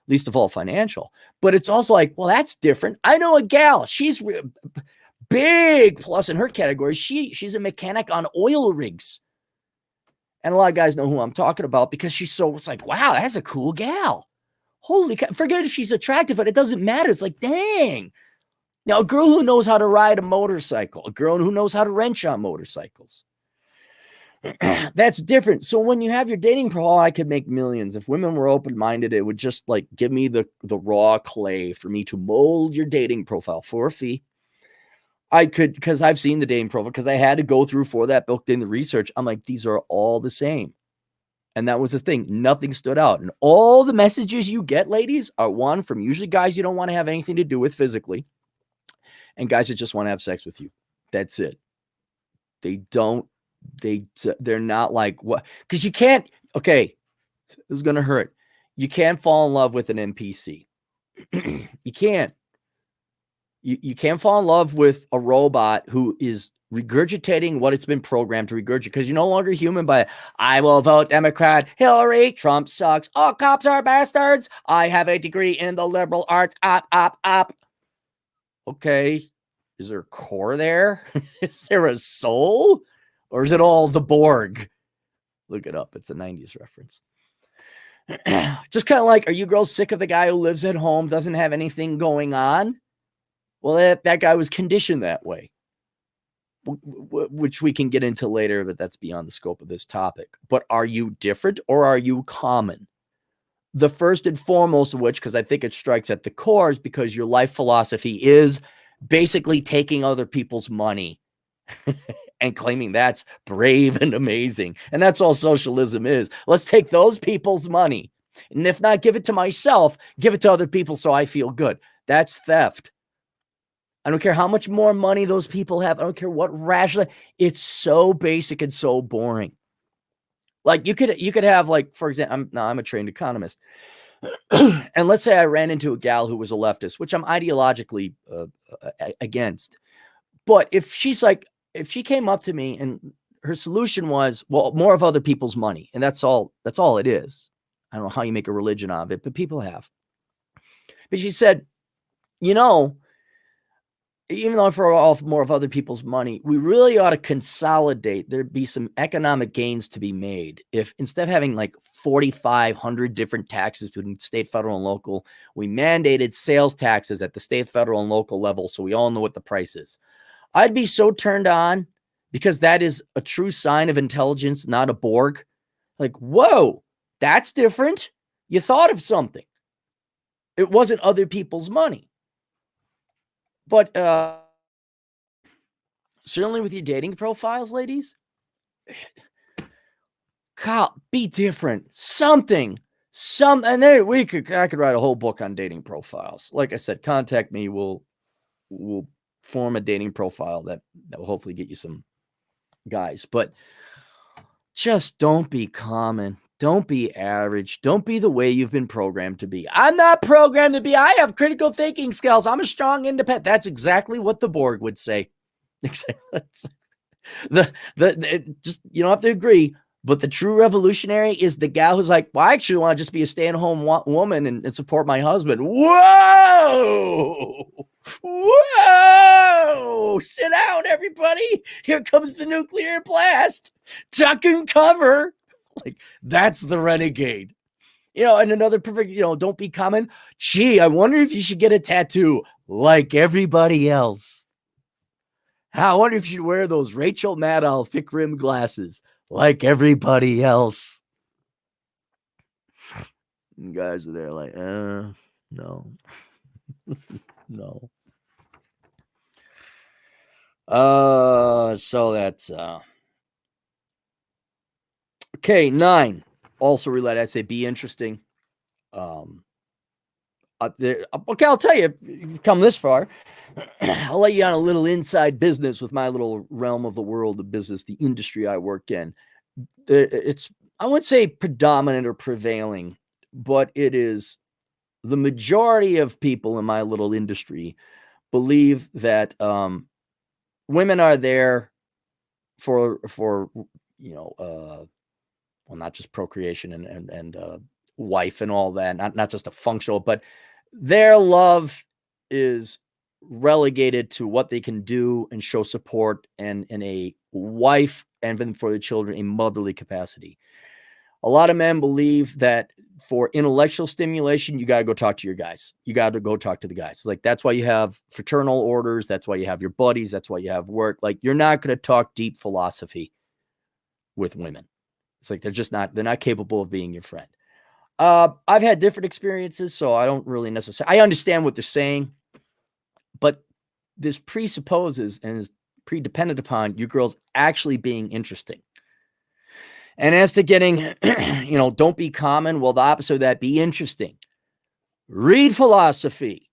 least of all financial. But it's also like, well, that's different. I know a gal, she's big plus in her category. She's a mechanic on oil rigs. And a lot of guys know who I'm talking about because it's like, wow, that's a cool gal. Holy cow. Forget if she's attractive, but it doesn't matter. It's like, dang. Now, a girl who knows how to ride a motorcycle, a girl who knows how to wrench on motorcycles, that's different. So when you have your dating profile, I could make millions. If women were open-minded, it would just like give me the raw clay for me to mold your dating profile for a fee. I could, because I've seen the dating profile, because I had to go through for that book in the research. I'm like, these are all the same. And that was the thing. Nothing stood out. And all the messages you get, ladies, are one from usually guys you don't want to have anything to do with physically, and guys that just want to have sex with you. That's it. They're not like, what? Because you can't, okay, this is going to hurt. You can't fall in love with an NPC. You can't. You can't fall in love with a robot who is regurgitating what it's been programmed to regurgitate, because you're no longer human. But I will vote Democrat. Hillary, Trump sucks. All cops are bastards. I have a degree in the liberal arts. Op. Okay. Is there a core there? Is there a soul? Or is it all the Borg? Look it up. It's a 90s reference. Just kind of like, are you girls sick of the guy who lives at home, doesn't have anything going on? Well, that guy was conditioned that way, which we can get into later, but that's beyond the scope of this topic. But are you different or are you common? The first and foremost of which, because I think it strikes at the core, is because your life philosophy is basically taking other people's money and claiming that's brave and amazing. And that's all socialism is. Let's take those people's money. And if not, give it to myself, give it to other people so I feel good. That's theft. I don't care how much more money those people have. I don't care what rational. It's so basic and so boring. Like you could have, like, for example, I'm a trained economist. And let's say I ran into a gal who was a leftist, which I'm ideologically against. But if she came up to me and her solution was, well, more of other people's money, and that's all it is. I don't know how you make a religion out of it, but people have. But she said, even though for all more of other people's money, we really ought to consolidate. There'd be some economic gains to be made if, instead of having like 4,500 different taxes between state, federal, and local, we mandated sales taxes at the state, federal, and local level so we all know what the price is. I'd be so turned on, because that is a true sign of intelligence, not a Borg. Like, whoa, that's different. You thought of something. It wasn't other people's money. But certainly with your dating profiles, ladies, Kyle, be different. And then I could write a whole book on dating profiles. Like I said, contact me. We'll form a dating profile that will hopefully get you some guys. But just don't be common. Don't be average. Don't be the way you've been programmed to be. I'm not programmed to be. I have critical thinking skills. I'm a strong, independent. That's exactly what the Borg would say. Just you don't have to agree. But the true revolutionary is the gal who's like, well, I actually want to just be a stay-at-home woman and support my husband. Whoa! Whoa! Sit down, everybody. Here comes the nuclear blast. Duck and cover. Like, that's the renegade. And another perfect, don't be common. Gee, I wonder if you should get a tattoo like everybody else. I wonder if you should wear those Rachel Maddow thick rim glasses like everybody else. And guys are there like, no. No. So that's okay. 9, also related. I'd say be interesting. Okay, I'll tell you, if you've come this far, I'll let you on a little inside business with my little realm of the world of business, the industry I work in. It's, I wouldn't say predominant or prevailing, but it is the majority of people in my little industry believe that women are there for well, not just procreation and wife and all that, not just a functional, but their love is relegated to what they can do and show support and a wife, and then for the children, a motherly capacity. A lot of men believe that for intellectual stimulation, you got to go talk to your guys. You got to go talk to the guys. It's like, that's why you have fraternal orders. That's why you have your buddies. That's why you have work. Like, you're not going to talk deep philosophy with women. It's like, they're not capable of being your friend. I've had different experiences, so I don't really necessarily, I understand what they're saying, but this presupposes and is pre-dependent upon you girls actually being interesting. And as to getting, don't be common. Well, the opposite of that, be interesting. Read philosophy.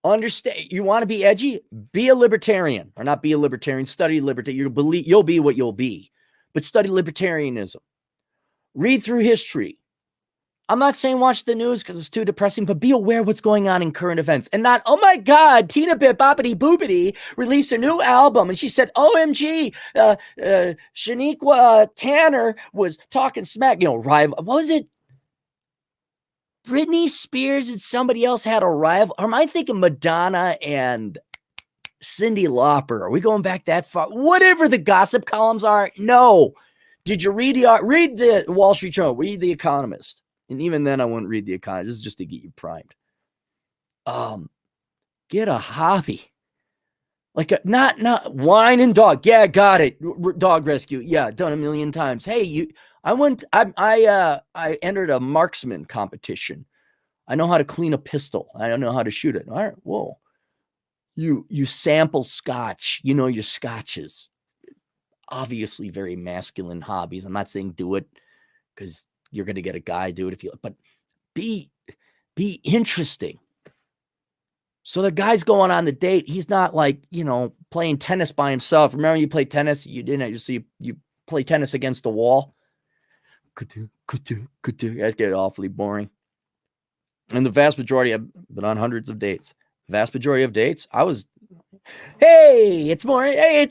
Understand. You want to be edgy? Be a libertarian, or not be a libertarian. Study liberty. You'll be what you'll be, but study libertarianism. Read through history. I'm not saying watch the news because it's too depressing, but be aware of what's going on in current events, and not, oh my God, Tina Boppity Boopity released a new album and she said, OMG, Shaniqua Tanner was talking smack, rival. What was it? Britney Spears and somebody else had a rival. Or am I thinking Madonna and Cyndi Lauper? Are we going back that far? Whatever the gossip columns are, no. Did you read the Wall Street Journal? Read The Economist. And even then, I wouldn't read The Economist. This is just to get you primed. Get a hobby. Like not wine and dog. Yeah, got it. Dog rescue. Yeah, done a million times. Hey, I entered a marksman competition. I know how to clean a pistol. I don't know how to shoot it. All right, whoa. You sample scotch. You know your scotches. Obviously very masculine hobbies. I'm not saying do it because you're going to get a guy do it but be interesting. So the guy's going on the date. He's not like, playing tennis by himself. Remember you play tennis? You didn't. You play tennis against the wall. That get awfully boring. And the vast majority, I've been on hundreds of dates. The vast majority of dates, hey, it's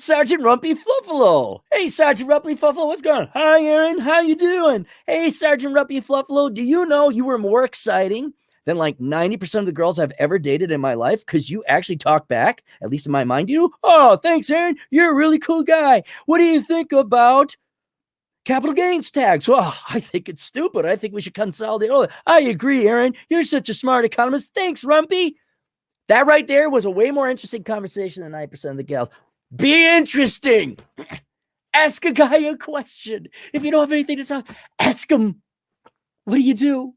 Sergeant Rumpy Fluffalo. Hey, Sergeant Rumpy Fluffalo, what's going on? Hi, Aaron, how you doing? Hey, Sergeant Rumpy Fluffalo, do you know you were more exciting than like 90% of the girls I've ever dated in my life? Because you actually talk back, at least in my mind, you. Oh, thanks, Aaron. You're a really cool guy. What do you think about capital gains tax? Well, I think it's stupid. I think we should consolidate. Oh, I agree, Aaron. You're such a smart economist. Thanks, Rumpy. That right there was a way more interesting conversation than 90% of the gals. Be interesting. Ask a guy a question. If you don't have anything to talk, ask him, what do you do?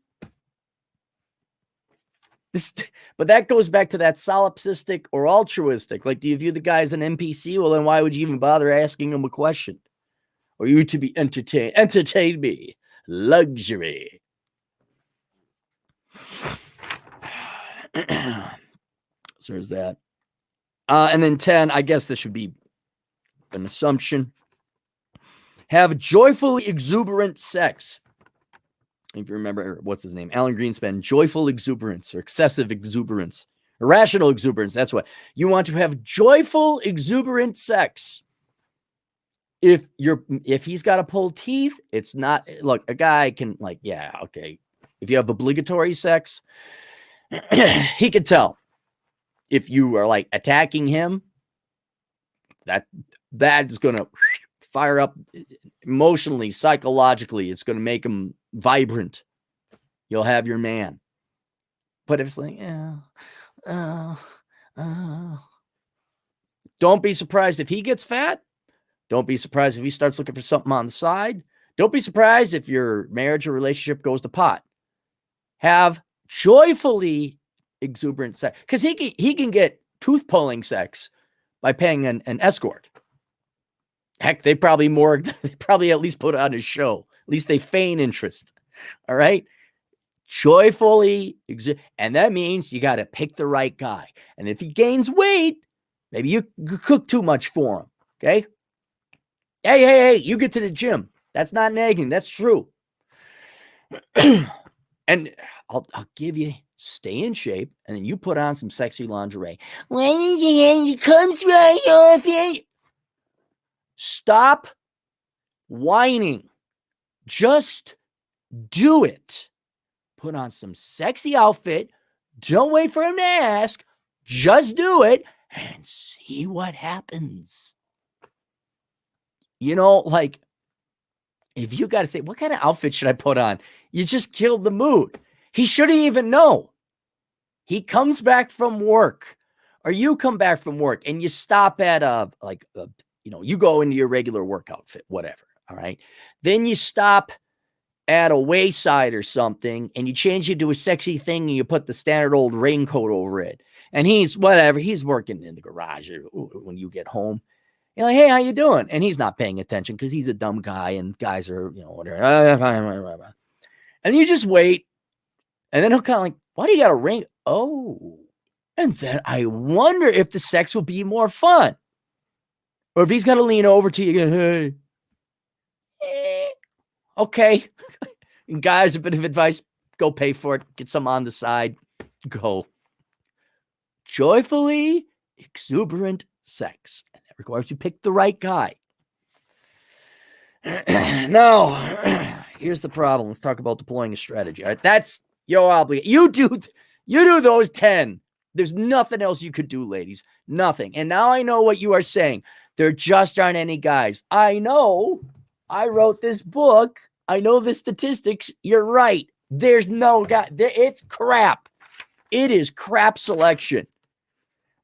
But that goes back to that solipsistic or altruistic. Like, do you view the guy as an NPC? Well, then why would you even bother asking him a question? Or you to be entertained? Entertain me. Luxury. So there's that. And then 10, I guess this should be an assumption. Have joyfully exuberant sex. If you remember, what's his name? Alan Greenspan. Joyful exuberance or excessive exuberance. Irrational exuberance. That's what. You want to have joyful exuberant sex. If he's got to pull teeth, it's not. Look, a guy can okay. If you have obligatory sex, he could tell. If you are like attacking him, that's going to fire up emotionally, psychologically. It's going to make him vibrant. You'll have your man. But if it's like, don't be surprised if he gets fat. Don't be surprised if he starts looking for something on the side. Don't be surprised if your marriage or relationship goes to pot. Have joyfully exuberant sex, because he can get tooth pulling sex by paying an escort. Heck, they probably at least put on a show. At least they feign interest. All right, joyfully and that means you got to pick the right guy. And if he gains weight, maybe you cook too much for him. Okay. Hey, you get to the gym. That's not nagging. That's true. And I'll give you. Stay in shape, and then you put on some sexy lingerie. When it comes right off it. Stop whining. Just do it. Put on some sexy outfit. Don't wait for him to ask. Just do it and see what happens. You know, like, if you got to say, what kind of outfit should I put on? You just killed the mood. He shouldn't even know. He comes back from work, or you come back from work and you stop at you go into your regular work outfit, whatever. All right. Then you stop at a wayside or something and you change it to a sexy thing and you put the standard old raincoat over it. And he's working in the garage when you get home. You're like, hey, how you doing? And he's not paying attention because he's a dumb guy and guys are, whatever. And you just wait. And then he'll kind of like, why do you got a ring? Oh. And then I wonder if the sex will be more fun. Or if he's going to lean over to you and go, hey. Okay. And guys, a bit of advice, go pay for it. Get some on the side. Go. Joyfully exuberant sex. And that requires you pick the right guy. Now, here's the problem. Let's talk about deploying a strategy. All right, that's your obligation. You do those 10. There's nothing else you could do, ladies. Nothing. And now I know what you are saying. There just aren't any guys. I know. I wrote this book. I know the statistics. You're right. There's no guy. It's crap. It is crap selection.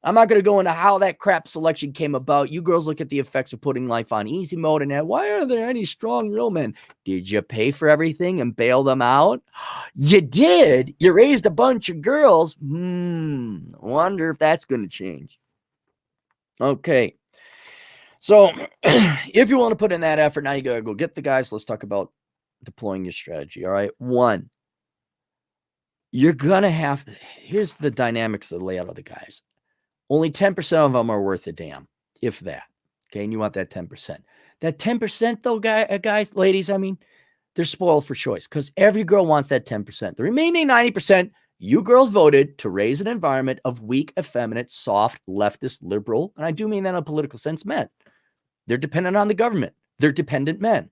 I'm not going to go into how that crap selection came about. You girls look at the effects of putting life on easy mode and why aren't there any strong real men? Did you pay for everything and bail them out? You did. You raised a bunch of girls. Wonder if that's going to change. Okay. So if you want to put in that effort, now you got to go get the guys. Let's talk about deploying your strategy. All right. 1, you're going to have, here's the dynamics of the layout of the guys. Only 10% of them are worth a damn, if that. Okay, and you want that 10%. That 10%, though, guys, ladies, I mean, they're spoiled for choice because every girl wants that 10%. The remaining 90%, you girls voted to raise an environment of weak, effeminate, soft, leftist, liberal, and I do mean that in a political sense, men. They're dependent on the government. They're dependent men.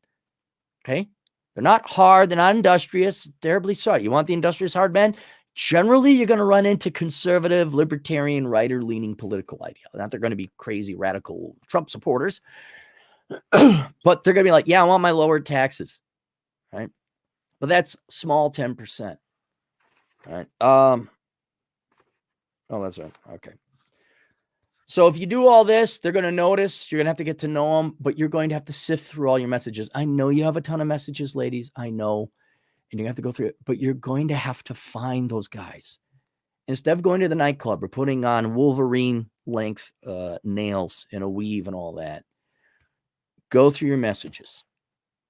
Okay? They're not hard. They're not industrious. Terribly sorry. You want the industrious, hard men? Generally, you're going to run into conservative, libertarian, right-leaning political idea. Not they're going to be crazy, radical Trump supporters, but they're going to be like, yeah, I want my lowered taxes, right? But that's small 10%, right? Oh, that's right. Okay. So if you do all this, they're going to notice. You're going to have to get to know them, but you're going to have to sift through all your messages. I know you have a ton of messages, ladies. I know. And you have to go through it, but you're going to have to find those guys. Instead of going to the nightclub or putting on Wolverine length nails and a weave and all that, go through your messages.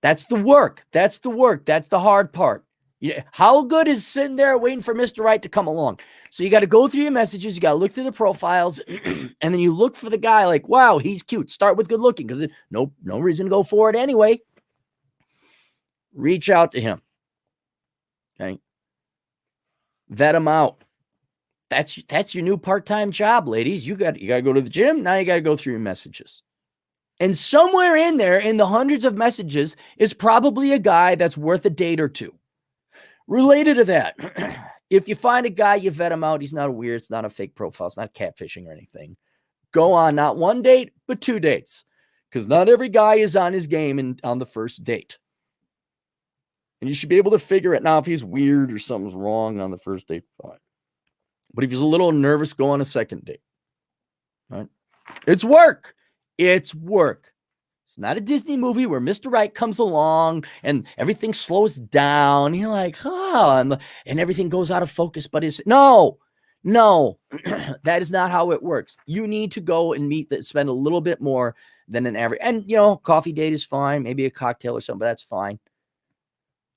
That's the work. That's the work. That's the hard part. Yeah. How good is sitting there waiting for Mr. Right to come along? So you got to go through your messages. You got to look through the profiles and then you look for the guy like, wow, he's cute. Start with good looking because no reason to go for it anyway. Reach out to him. Okay. Vet them out. That's your new part-time job, ladies. You got to go to the gym. Now you got to go through your messages. And somewhere in there, in the hundreds of messages, is probably a guy that's worth a date or two. Related to that, if you find a guy, you vet him out. He's not a weird. It's not a fake profile. It's not catfishing or anything. Go on not 1 date, but 2 dates. Because not every guy is on his game on the first date. And you should be able to figure it. Now, if he's weird or something's wrong on the first date, fine. But if he's a little nervous, go on a second date. Right? It's work. It's work. It's not a Disney movie where Mr. Right comes along and everything slows down. You're like, and everything goes out of focus. But no, that is not how it works. You need to go and spend a little bit more than an average. And, coffee date is fine. Maybe a cocktail or something, but that's fine.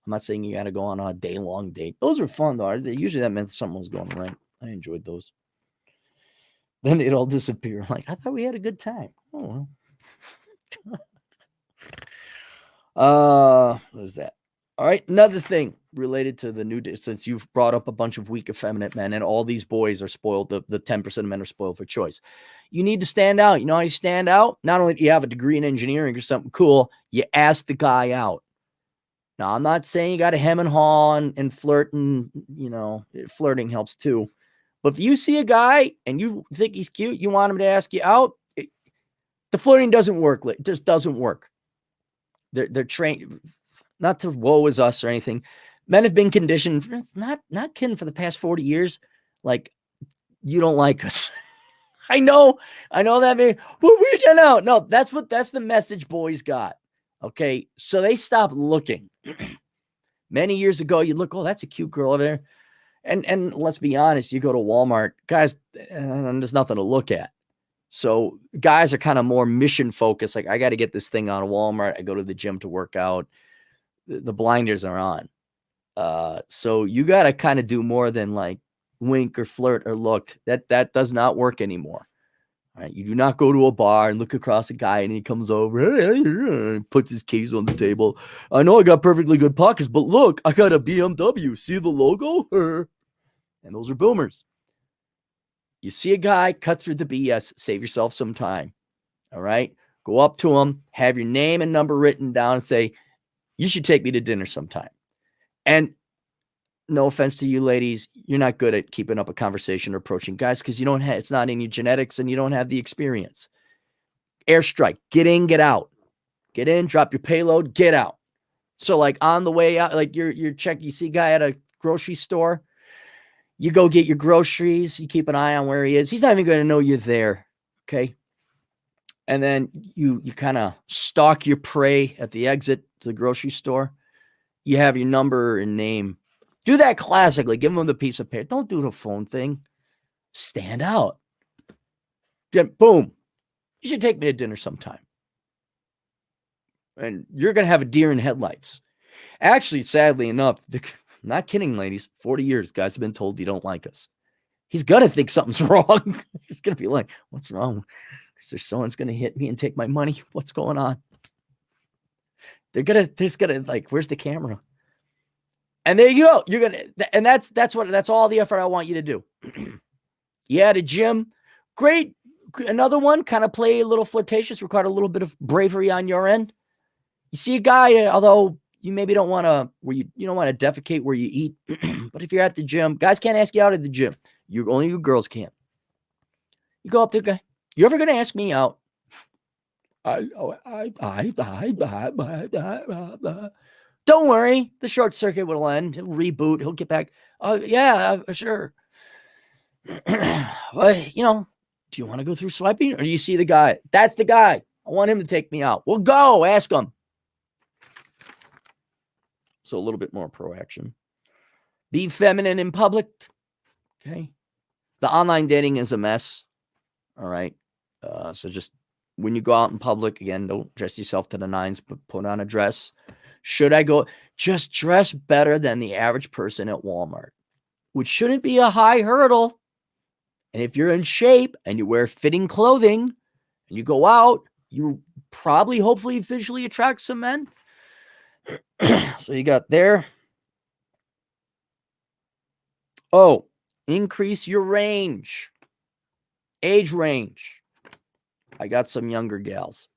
I'm not saying you got to go on a day-long date. Those are fun, though. Usually that meant something was going right. I enjoyed those. Then they'd all disappear. Like, I thought we had a good time. Oh, well. What was that? All right. Another thing related to the new, since you've brought up a bunch of weak, effeminate men, and all these boys are spoiled, the 10% of men are spoiled for choice. You need to stand out. You know how you stand out? Not only do you have a degree in engineering or something cool, you ask the guy out. Now, I'm not saying you got to hem and haw and flirt, and, flirting helps too. But if you see a guy and you think he's cute, you want him to ask you out, the flirting doesn't work. It just doesn't work. They're trained, not to woe is us or anything. Men have been conditioned, not kidding, for the past 40 years. Like, you don't like us. I know that means, well, no, that's the message boys got. Okay. So they stopped looking. Many years ago, you'd look, oh, that's a cute girl over there. And let's be honest, you go to Walmart, guys, and there's nothing to look at. So guys are kind of more mission focused. Like, I got to get this thing on Walmart. I go to the gym to work out. The blinders are on. So you got to kind of do more than like wink or flirt or look. That does not work anymore. All right. You do not go to a bar and look across a guy and he comes over, puts his keys on the table. I know I got perfectly good pockets, but look, I got a BMW. See the logo? And those are boomers. You see a guy, cut through the BS, save yourself some time. All right. Go up to him, have your name and number written down, and say, you should take me to dinner sometime. And no offense to you ladies, you're not good at keeping up a conversation or approaching guys because you don't have, it's not in your genetics and you don't have the experience. Airstrike, get in, get out. Get in, drop your payload, get out. So like on the way out, like you're checking, you see a guy at a grocery store, you go get your groceries, you keep an eye on where he is. He's not even going to know you're there. Okay. And then you kind of stalk your prey at the exit to the grocery store. You have your number and name. Do that classically. Give them the piece of paper. Don't do the phone thing. Stand out. Then, boom. You should take me to dinner sometime. And you're going to have a deer in headlights. Actually, sadly enough, I'm not kidding, ladies. 40 years, guys have been told you don't like us. He's going to think something's wrong. He's going to be like, what's wrong? Is there someone's going to hit me and take my money? What's going on? There's going to like, where's the camera? And there you go. You're going to, and that's all the effort I want you to do. You had a gym. Great. Another one, kind of play a little flirtatious, require a little bit of bravery on your end. You see a guy, although you maybe don't want to, you don't want to defecate where you eat, but if you're at the gym, guys can't ask you out at the gym. Only you girls can. You go up to the guy. You ever going to ask me out? Don't worry. The short circuit will end. He'll reboot. He'll get back. Oh, yeah, sure. Well, do you want to go through swiping or do you see the guy? That's the guy. I want him to take me out. Well, go ask him. So a little bit more proaction. Be feminine in public. Okay. The online dating is a mess. All right. So just when you go out in public, again, don't dress yourself to the nines, but put on a dress. Should I go? Just dress better than the average person at Walmart, which shouldn't be a high hurdle. And if you're in shape and you wear fitting clothing and you go out, you probably, hopefully, visually attract some men. So you got there. Oh, increase your range. Age range. I got some younger gals.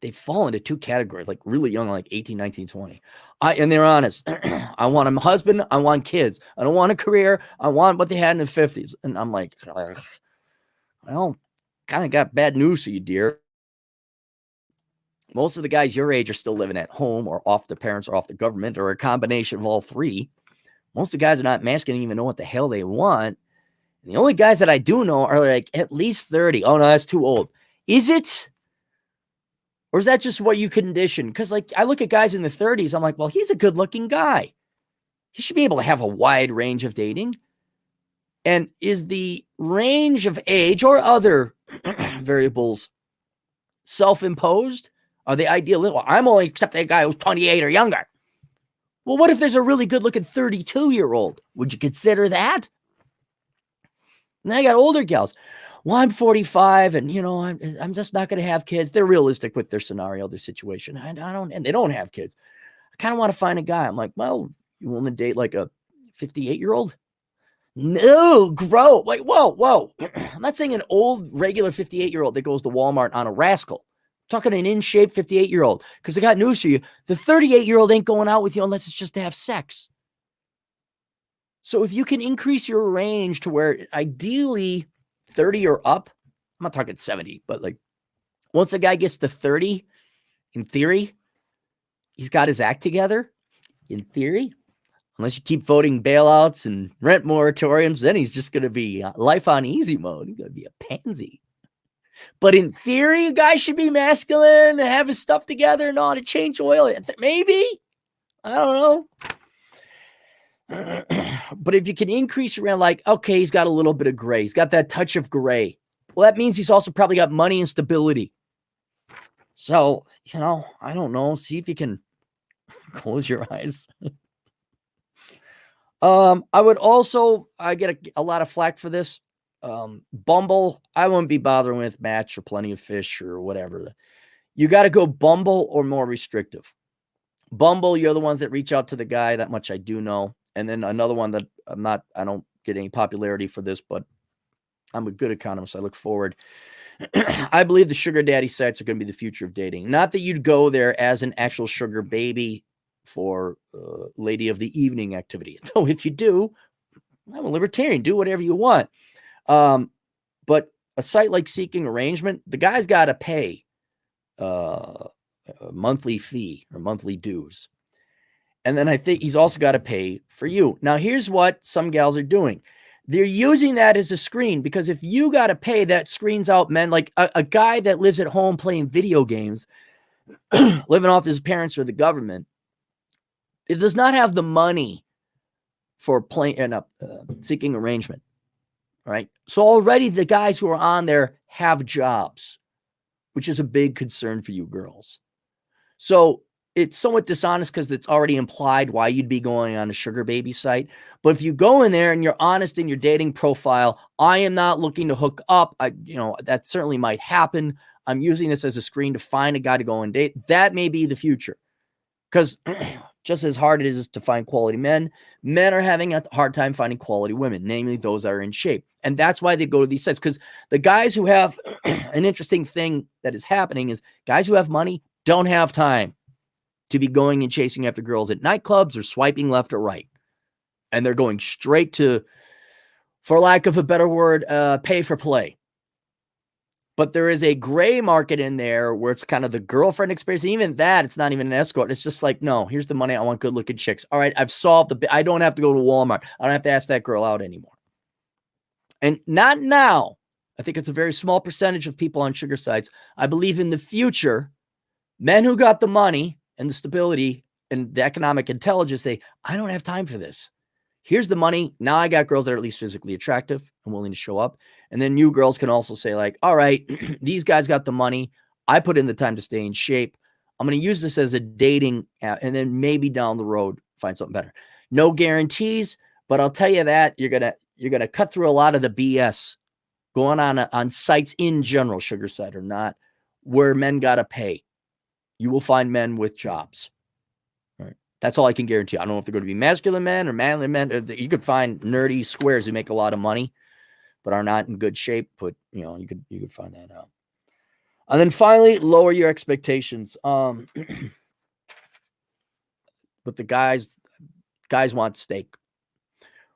They fall into two categories, like really young, like 18, 19, 20. And they're honest. I want a husband. I want kids. I don't want a career. I want what they had in the 50s. And I'm like, well, kind of got bad news for you, dear. Most of the guys your age are still living at home or off the parents or off the government or a combination of all three. Most of the guys are not masculine, don't even know what the hell they want. And the only guys that I do know are like at least 30. Oh, no, that's too old. Is it? Or is that just what you condition? Because like I look at guys in the 30s, I'm like, well, he's a good looking guy. He should be able to have a wide range of dating. And is the range of age or other variables self-imposed? Are they ideal? Well, I'm only accepting a guy who's 28 or younger. Well, what if there's a really good looking 32-year-old? Would you consider that? And I got older gals. Well, I'm 45 and, I'm just not going to have kids. They're realistic with their scenario, their situation. And they don't have kids. I kind of want to find a guy. I'm like, well, you want to date like a 58-year-old? No, grow. Like, whoa. I'm not saying an old, regular 58-year-old that goes to Walmart on a rascal. I'm talking an in-shape 58-year-old. Because I got news for you. The 38-year-old ain't going out with you unless it's just to have sex. So if you can increase your range to where ideally 30 or up, I'm not talking 70, but like once a guy gets to 30, in theory, he's got his act together. In theory, unless you keep voting bailouts and rent moratoriums, then he's just going to be life on easy mode. He's going to be a pansy. But in theory, a guy should be masculine and have his stuff together and know how to change oil. Maybe. I don't know. But if you can increase around like, okay, he's got a little bit of gray. He's got that touch of gray. Well, that means he's also probably got money and stability. So, I don't know. See if you can close your eyes. I get a lot of flack for this. Bumble, I wouldn't be bothering with Match or Plenty of Fish or whatever. You got to go Bumble or more restrictive. Bumble, you're the ones that reach out to the guy. That much I do know. And then another one that I don't get any popularity for this, but I'm a good economist. I look forward. I believe the sugar daddy sites are going to be the future of dating. Not that you'd go there as an actual sugar baby for lady of the evening activity. Though if you do, I'm a libertarian. Do whatever you want. But a site like Seeking Arrangement, the guy's got to pay a monthly fee or monthly dues. And then I think he's also got to pay for you. Now, here's what some gals are doing. They're using that as a screen because if you got to pay, that screens out men. Like a guy that lives at home playing video games, living off his parents or the government, it does not have the money for playing Seeking Arrangement. Right. So already the guys who are on there have jobs, which is a big concern for you girls. So it's somewhat dishonest because it's already implied why you'd be going on a sugar baby site. But if you go in there and you're honest in your dating profile, I am not looking to hook up. That certainly might happen. I'm using this as a screen to find a guy to go and date. That may be the future. Because just as hard it is to find quality men are having a hard time finding quality women, namely those that are in shape. And that's why they go to these sites. Because the guys who have an interesting thing that is happening is guys who have money don't have time to be going and chasing after girls at nightclubs or swiping left or right. And they're going straight to, for lack of a better word, pay for play. But there is a gray market in there where it's kind of the girlfriend experience. And even that, it's not even an escort. It's just like, no, here's the money. I want good looking chicks. All right, I've solved I don't have to go to Walmart. I don't have to ask that girl out anymore. And not now. I think it's a very small percentage of people on sugar sites. I believe in the future, men who got the money and the stability and the economic intelligence say, I don't have time for this. Here's the money. Now I got girls that are at least physically attractive and willing to show up. And then you girls can also say like, all right, these guys got the money. I put in the time to stay in shape. I'm going to use this as a dating app and then maybe down the road, find something better. No guarantees, but I'll tell you that you're going to cut through a lot of the BS going on sites in general, sugar site or not, where men got to pay. You will find men with jobs. All right. That's all I can guarantee. I don't know if they're going to be masculine men or manly men. You could find nerdy squares who make a lot of money, but are not in good shape. But you could find that out. And then finally, lower your expectations. But the guys want steak.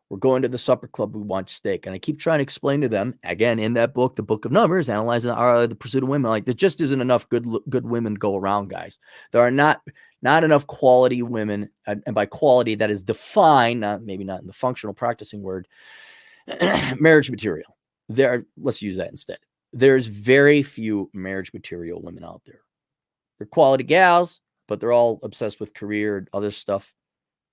We're going to the supper club. We want steak. And I keep trying to explain to them, again, in that book, the Book of Numbers, analyzing the pursuit of women, like there just isn't enough good women go around, guys. There are not enough quality women. And by quality, that is defined, maybe not in the functional practicing word, marriage material. Let's use that instead. There's very few marriage material women out there. They're quality gals, but they're all obsessed with career and other stuff.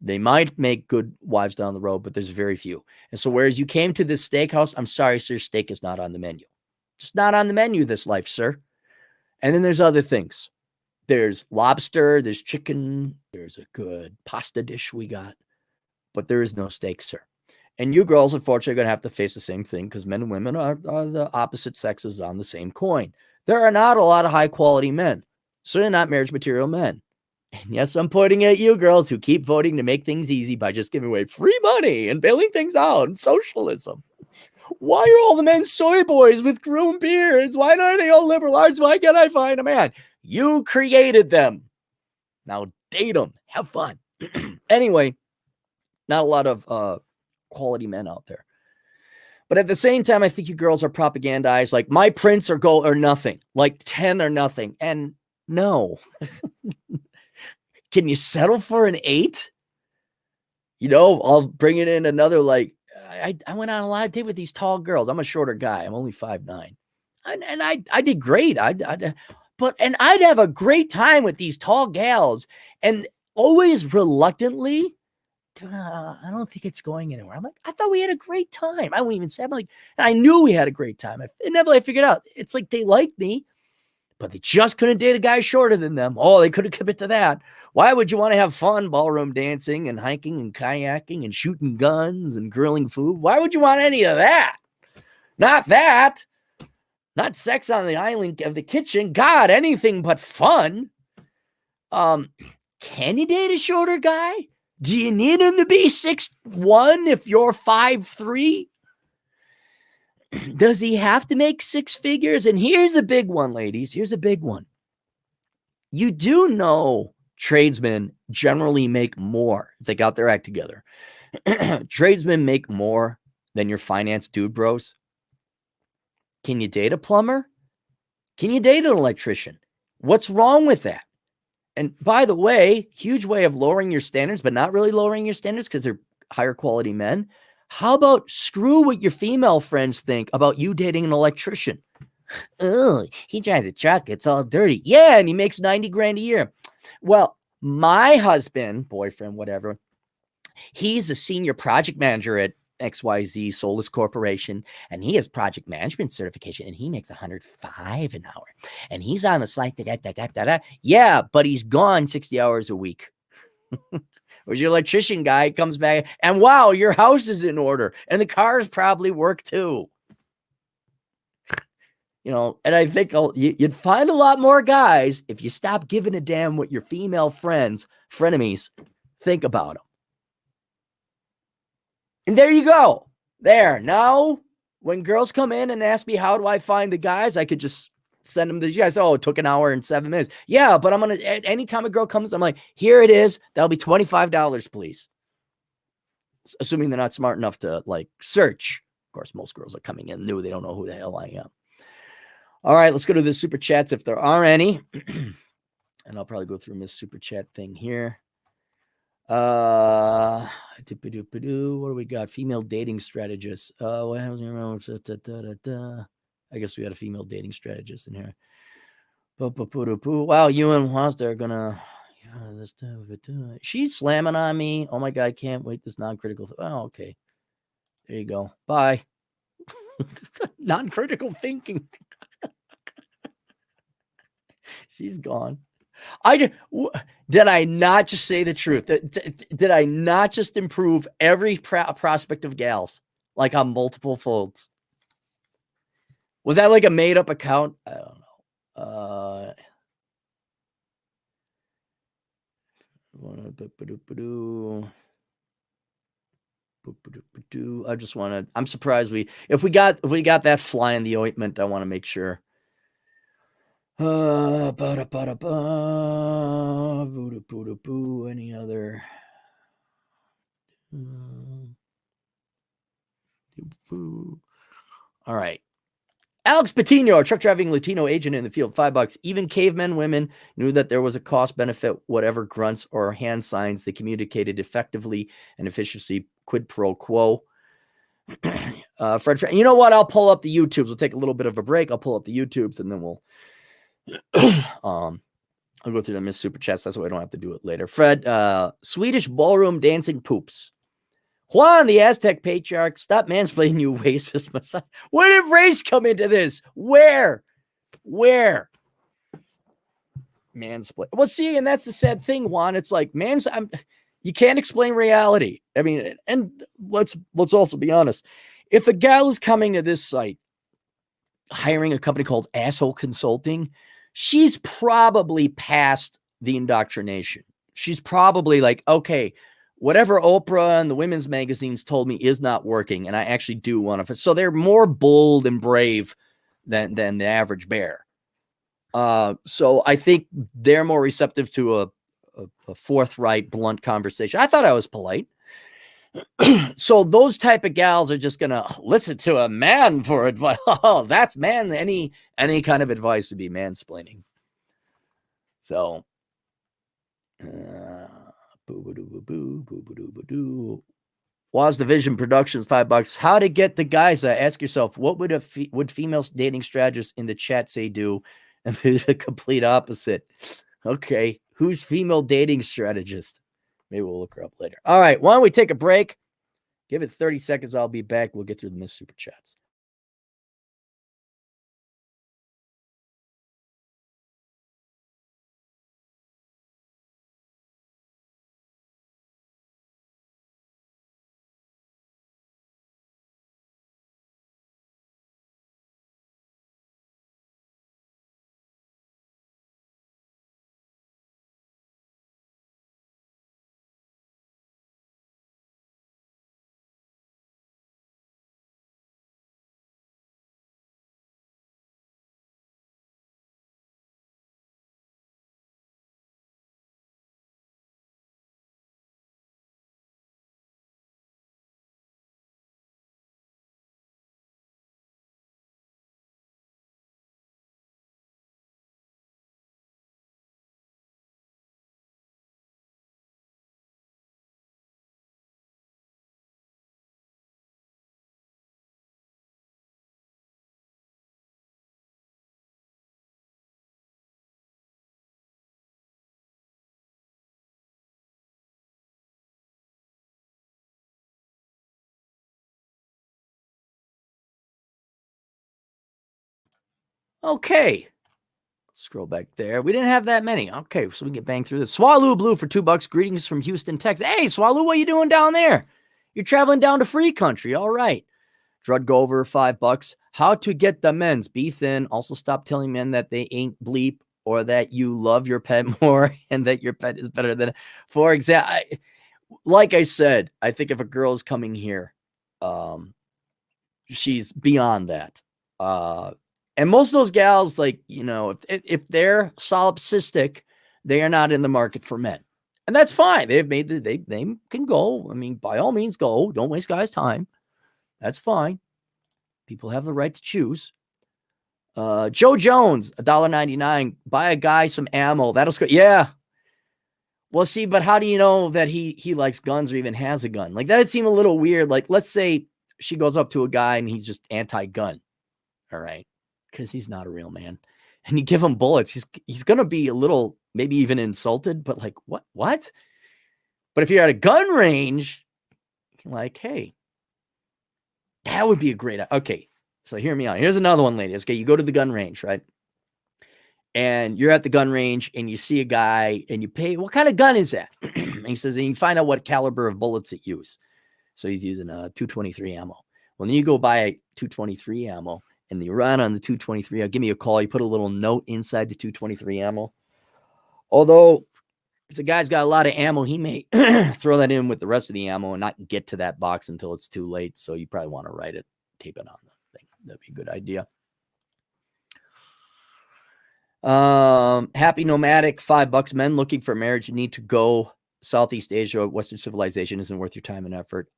They might make good wives down the road, but there's very few. And so whereas you came to this steakhouse, I'm sorry, sir, steak is not on the menu. Just not on the menu this life, sir. And then there's other things. There's lobster, there's chicken, there's a good pasta dish we got, but there is no steak, sir. And you girls, unfortunately, are going to have to face the same thing because men and women are the opposite sexes on the same coin. There are not a lot of high-quality men, certainly not marriage material men. And yes, I'm pointing at you girls who keep voting to make things easy by just giving away free money and bailing things out and socialism. Why are all the men soy boys with groomed beards? Why aren't they all liberal arts? Why can't I find a man? You created them. Now date them. Have fun. Anyway, not a lot of quality men out there. But at the same time, I think you girls are propagandized like my prince or gold or nothing, like 10 or nothing. And no. Can you settle for an 8? You know, I'll bring it in another, like, I went on a lot of dates with these tall girls. I'm a shorter guy. I'm only 5'9". And I did great. I'd have a great time with these tall gals, and always reluctantly, I don't think it's going anywhere. I'm like, I thought we had a great time. I wouldn't even say, I'm like, and I knew we had a great time. I figured out it's like they liked me, but they just couldn't date a guy shorter than them. Oh, they couldn't commit to that. Why would you want to have fun ballroom dancing and hiking and kayaking and shooting guns and grilling food? Why would you want any of that? Not that. Not sex on the island of the kitchen. God, anything but fun. Can you date a shorter guy? Do you need him to be 6'1" if you're 5'3"? Does he have to make 6 figures? And here's a big one, ladies. Here's a big one. You do know tradesmen generally make more if they got their act together. Tradesmen make more than your finance dude bros. Can you date a plumber? Can you date an electrician? What's wrong with that? And by the way, huge way of lowering your standards, but not really lowering your standards because they're higher quality men. How about screw what your female friends think about you dating an electrician? Oh, he drives a truck. It's all dirty. Yeah, and he makes 90 grand a year. Well, my husband, boyfriend, whatever, he's a senior project manager at XYZ Solus Corporation, and he has project management certification, and he makes $105 an hour. And he's on the site. Yeah, but he's gone 60 hours a week. Whereas your electrician guy comes back, and wow, your house is in order, and the cars probably work too. You know, and I think you'd find a lot more guys if you stop giving a damn what your female frenemies think about them. And there you go. There. Now, when girls come in and ask me, how do I find the guys? I could just send them to you guys. Oh, it took an hour and 7 minutes. Yeah, but I'm going to, anytime a girl comes, I'm like, here it is. That'll be $25, please. Assuming they're not smart enough to like search. Of course, most girls are coming in new. They don't know who the hell I am. All right, let's go to the super chats if there are any. And I'll probably go through this super chat thing here. What do we got? Female dating strategists. I guess we had a female dating strategist in here. Wow, you and Wazda are gonna. She's slamming on me. Oh my god, I can't wait. This non-critical. Oh, okay. There you go. Bye. Non-critical thinking. She's gone. Did I not just say the truth? Did I not just improve every prospect of gals like on multiple folds? Was that like a made up account? I don't know. I just want to. I'm surprised if we got that fly in the ointment. I want to make sure. Any other? All right. Alex Patino, a truck driving Latino agent in the field, $5. Even cavemen women knew that there was a cost benefit, whatever grunts or hand signs they communicated effectively and efficiently, quid pro quo. Fred, you know what? I'll pull up the YouTubes. We'll take a little bit of a break. I'll pull up the YouTubes and then we'll I'll go through them as super chats. That's why I don't have to do it later. Fred, Swedish ballroom dancing poops. Juan, the Aztec patriarch, stop mansplaining, you racist messiah. Where did race come into this? Where? Mansplain. Well, see, and that's the sad thing, Juan. It's like, you can't explain reality. I mean, and let's also be honest. If a gal is coming to this site, hiring a company called Asshole Consulting, she's probably past the indoctrination. She's probably like, okay, whatever Oprah and the women's magazines told me is not working, and I actually do want to. So they're more bold and brave than the average bear. So I think they're more receptive to a forthright, blunt conversation. I thought I was polite. So those type of gals are just gonna listen to a man for advice. Oh, that's man. Any kind of advice would be mansplaining. So, Waz Division Productions, $5. How to get the guys? Ask yourself, what would would female dating strategists in the chat say do? And the complete opposite. Okay, who's female dating strategist? Maybe we'll look her up later. All right, why don't we take a break? Give it 30 seconds. I'll be back. We'll get through the missed super chats. Okay. Scroll back there. We didn't have that many. Okay, so we can get bang through this. Swallow Blue for $2. Greetings from Houston, Texas. Hey, Swallow, what are you doing down there? You're traveling down to free country. All right. Drud Gover, $5. How to get the men's. Be thin. Also stop telling men that they ain't bleep or that you love your pet more and that your pet is better than. For example, like I said, I think if a girl is coming here, she's beyond that. And most of those gals, like, you know, if they're solipsistic, they are not in the market for men. And that's fine. They've made they can go. I mean, by all means, go. Don't waste guys' time. That's fine. People have the right to choose. Joe Jones, $1.99. Buy a guy some ammo. That'll score. Yeah. Well, see, but how do you know that he likes guns or even has a gun? Like, that'd seem a little weird. Like, let's say she goes up to a guy and he's just anti-gun. All right. Because he's not a real man. And you give him bullets, he's gonna be a little, maybe even insulted, but like, what? But if you're at a gun range, like, hey, that would be a great. Okay, so hear me out. Here's another one, ladies. Okay, you go to the gun range, right? And you're at the gun range and you see a guy and you pay, what kind of gun is that? And he says, and you find out what caliber of bullets it use. So he's using a 223 ammo. Well, then you go buy a 223 ammo and you run on the 223. Give me a call. You put a little note inside the 223 ammo. Although if the guy's got a lot of ammo, he may throw that in with the rest of the ammo and not get to that box until it's too late. So you probably want to write it, tape it on the thing. That'd be a good idea. Happy Nomadic, $5. Men looking for marriage need to go. Southeast Asia, Western civilization isn't worth your time and effort.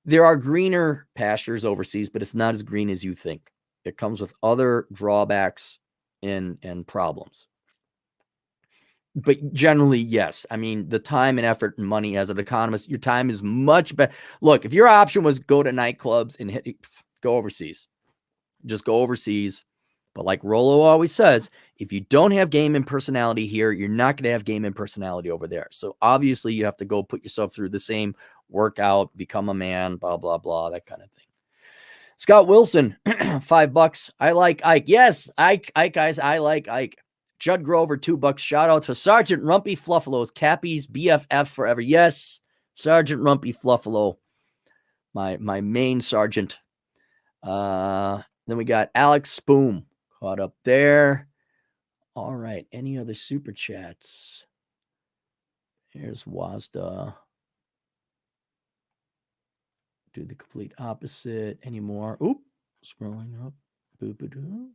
There are greener pastures overseas, but it's not as green as you think. It comes with other drawbacks and problems. But generally, yes. I mean, the time and effort and money as an economist, your time is much better. Look, if your option was go to nightclubs and go overseas, just go overseas. But like Rollo always says, if you don't have game and personality here, you're not going to have game and personality over there. So obviously you have to go put yourself through the same workout, become a man, blah, blah, blah, that kind of thing. Scott Wilson, $5. I like Ike. Yes, Ike, guys, I like Ike. Judd Grover, $2. Shout out to Sergeant Rumpy Fluffalo's Cappy's BFF forever. Yes, Sergeant Rumpy Fluffalo, my main sergeant. Then we got Alex Spoom caught up there. All right. Any other super chats? Here's Wazda. Do the complete opposite. Any more? Oop. Scrolling up. Boo-boo-doo.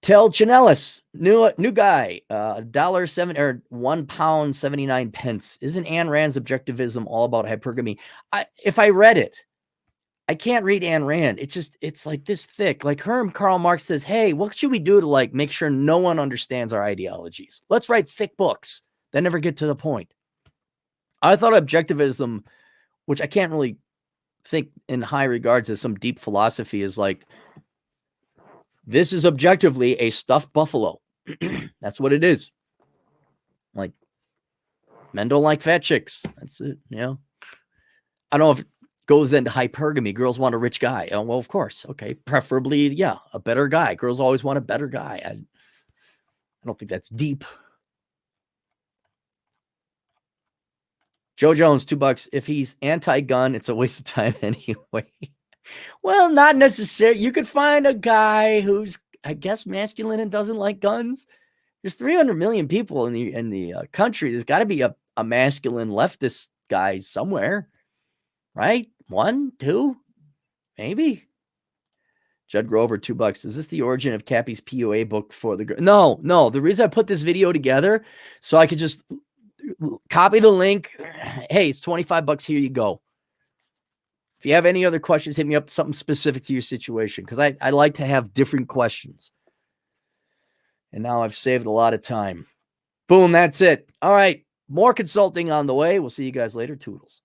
Tel Chanelis, new guy, $1.07 or £1.79. Isn't Ayn Rand's objectivism all about hypergamy? If I read it, I can't read Ayn Rand. It's like this thick. Like Karl Marx says, hey, what should we do to like make sure no one understands our ideologies? Let's write thick books that never get to the point. I thought objectivism, which I can't really think in high regards as some deep philosophy, is like, this is objectively a stuffed buffalo. That's what it is. Like, men don't like fat chicks. That's it. You know, I don't know if it goes into hypergamy. Girls want a rich guy. Oh, well, of course. Okay. Preferably, yeah, a better guy. Girls always want a better guy. I don't think that's deep. Joe Jones, $2. If he's anti-gun, it's a waste of time anyway. Well, not necessarily. You could find a guy who's, I guess, masculine and doesn't like guns. There's 300 million people in the country. There's got to be a masculine leftist guy somewhere, right? 1, 2, maybe. Judd Grover, $2. Is this the origin of Cappy's POA book for the girl? No. The reason I put this video together so I could just copy the link. Hey, it's $25. Here you go. If you have any other questions, hit me up, something specific to your situation, because I like to have different questions. And now I've saved a lot of time. Boom, that's it. All right, more consulting on the way. We'll see you guys later. Toodles.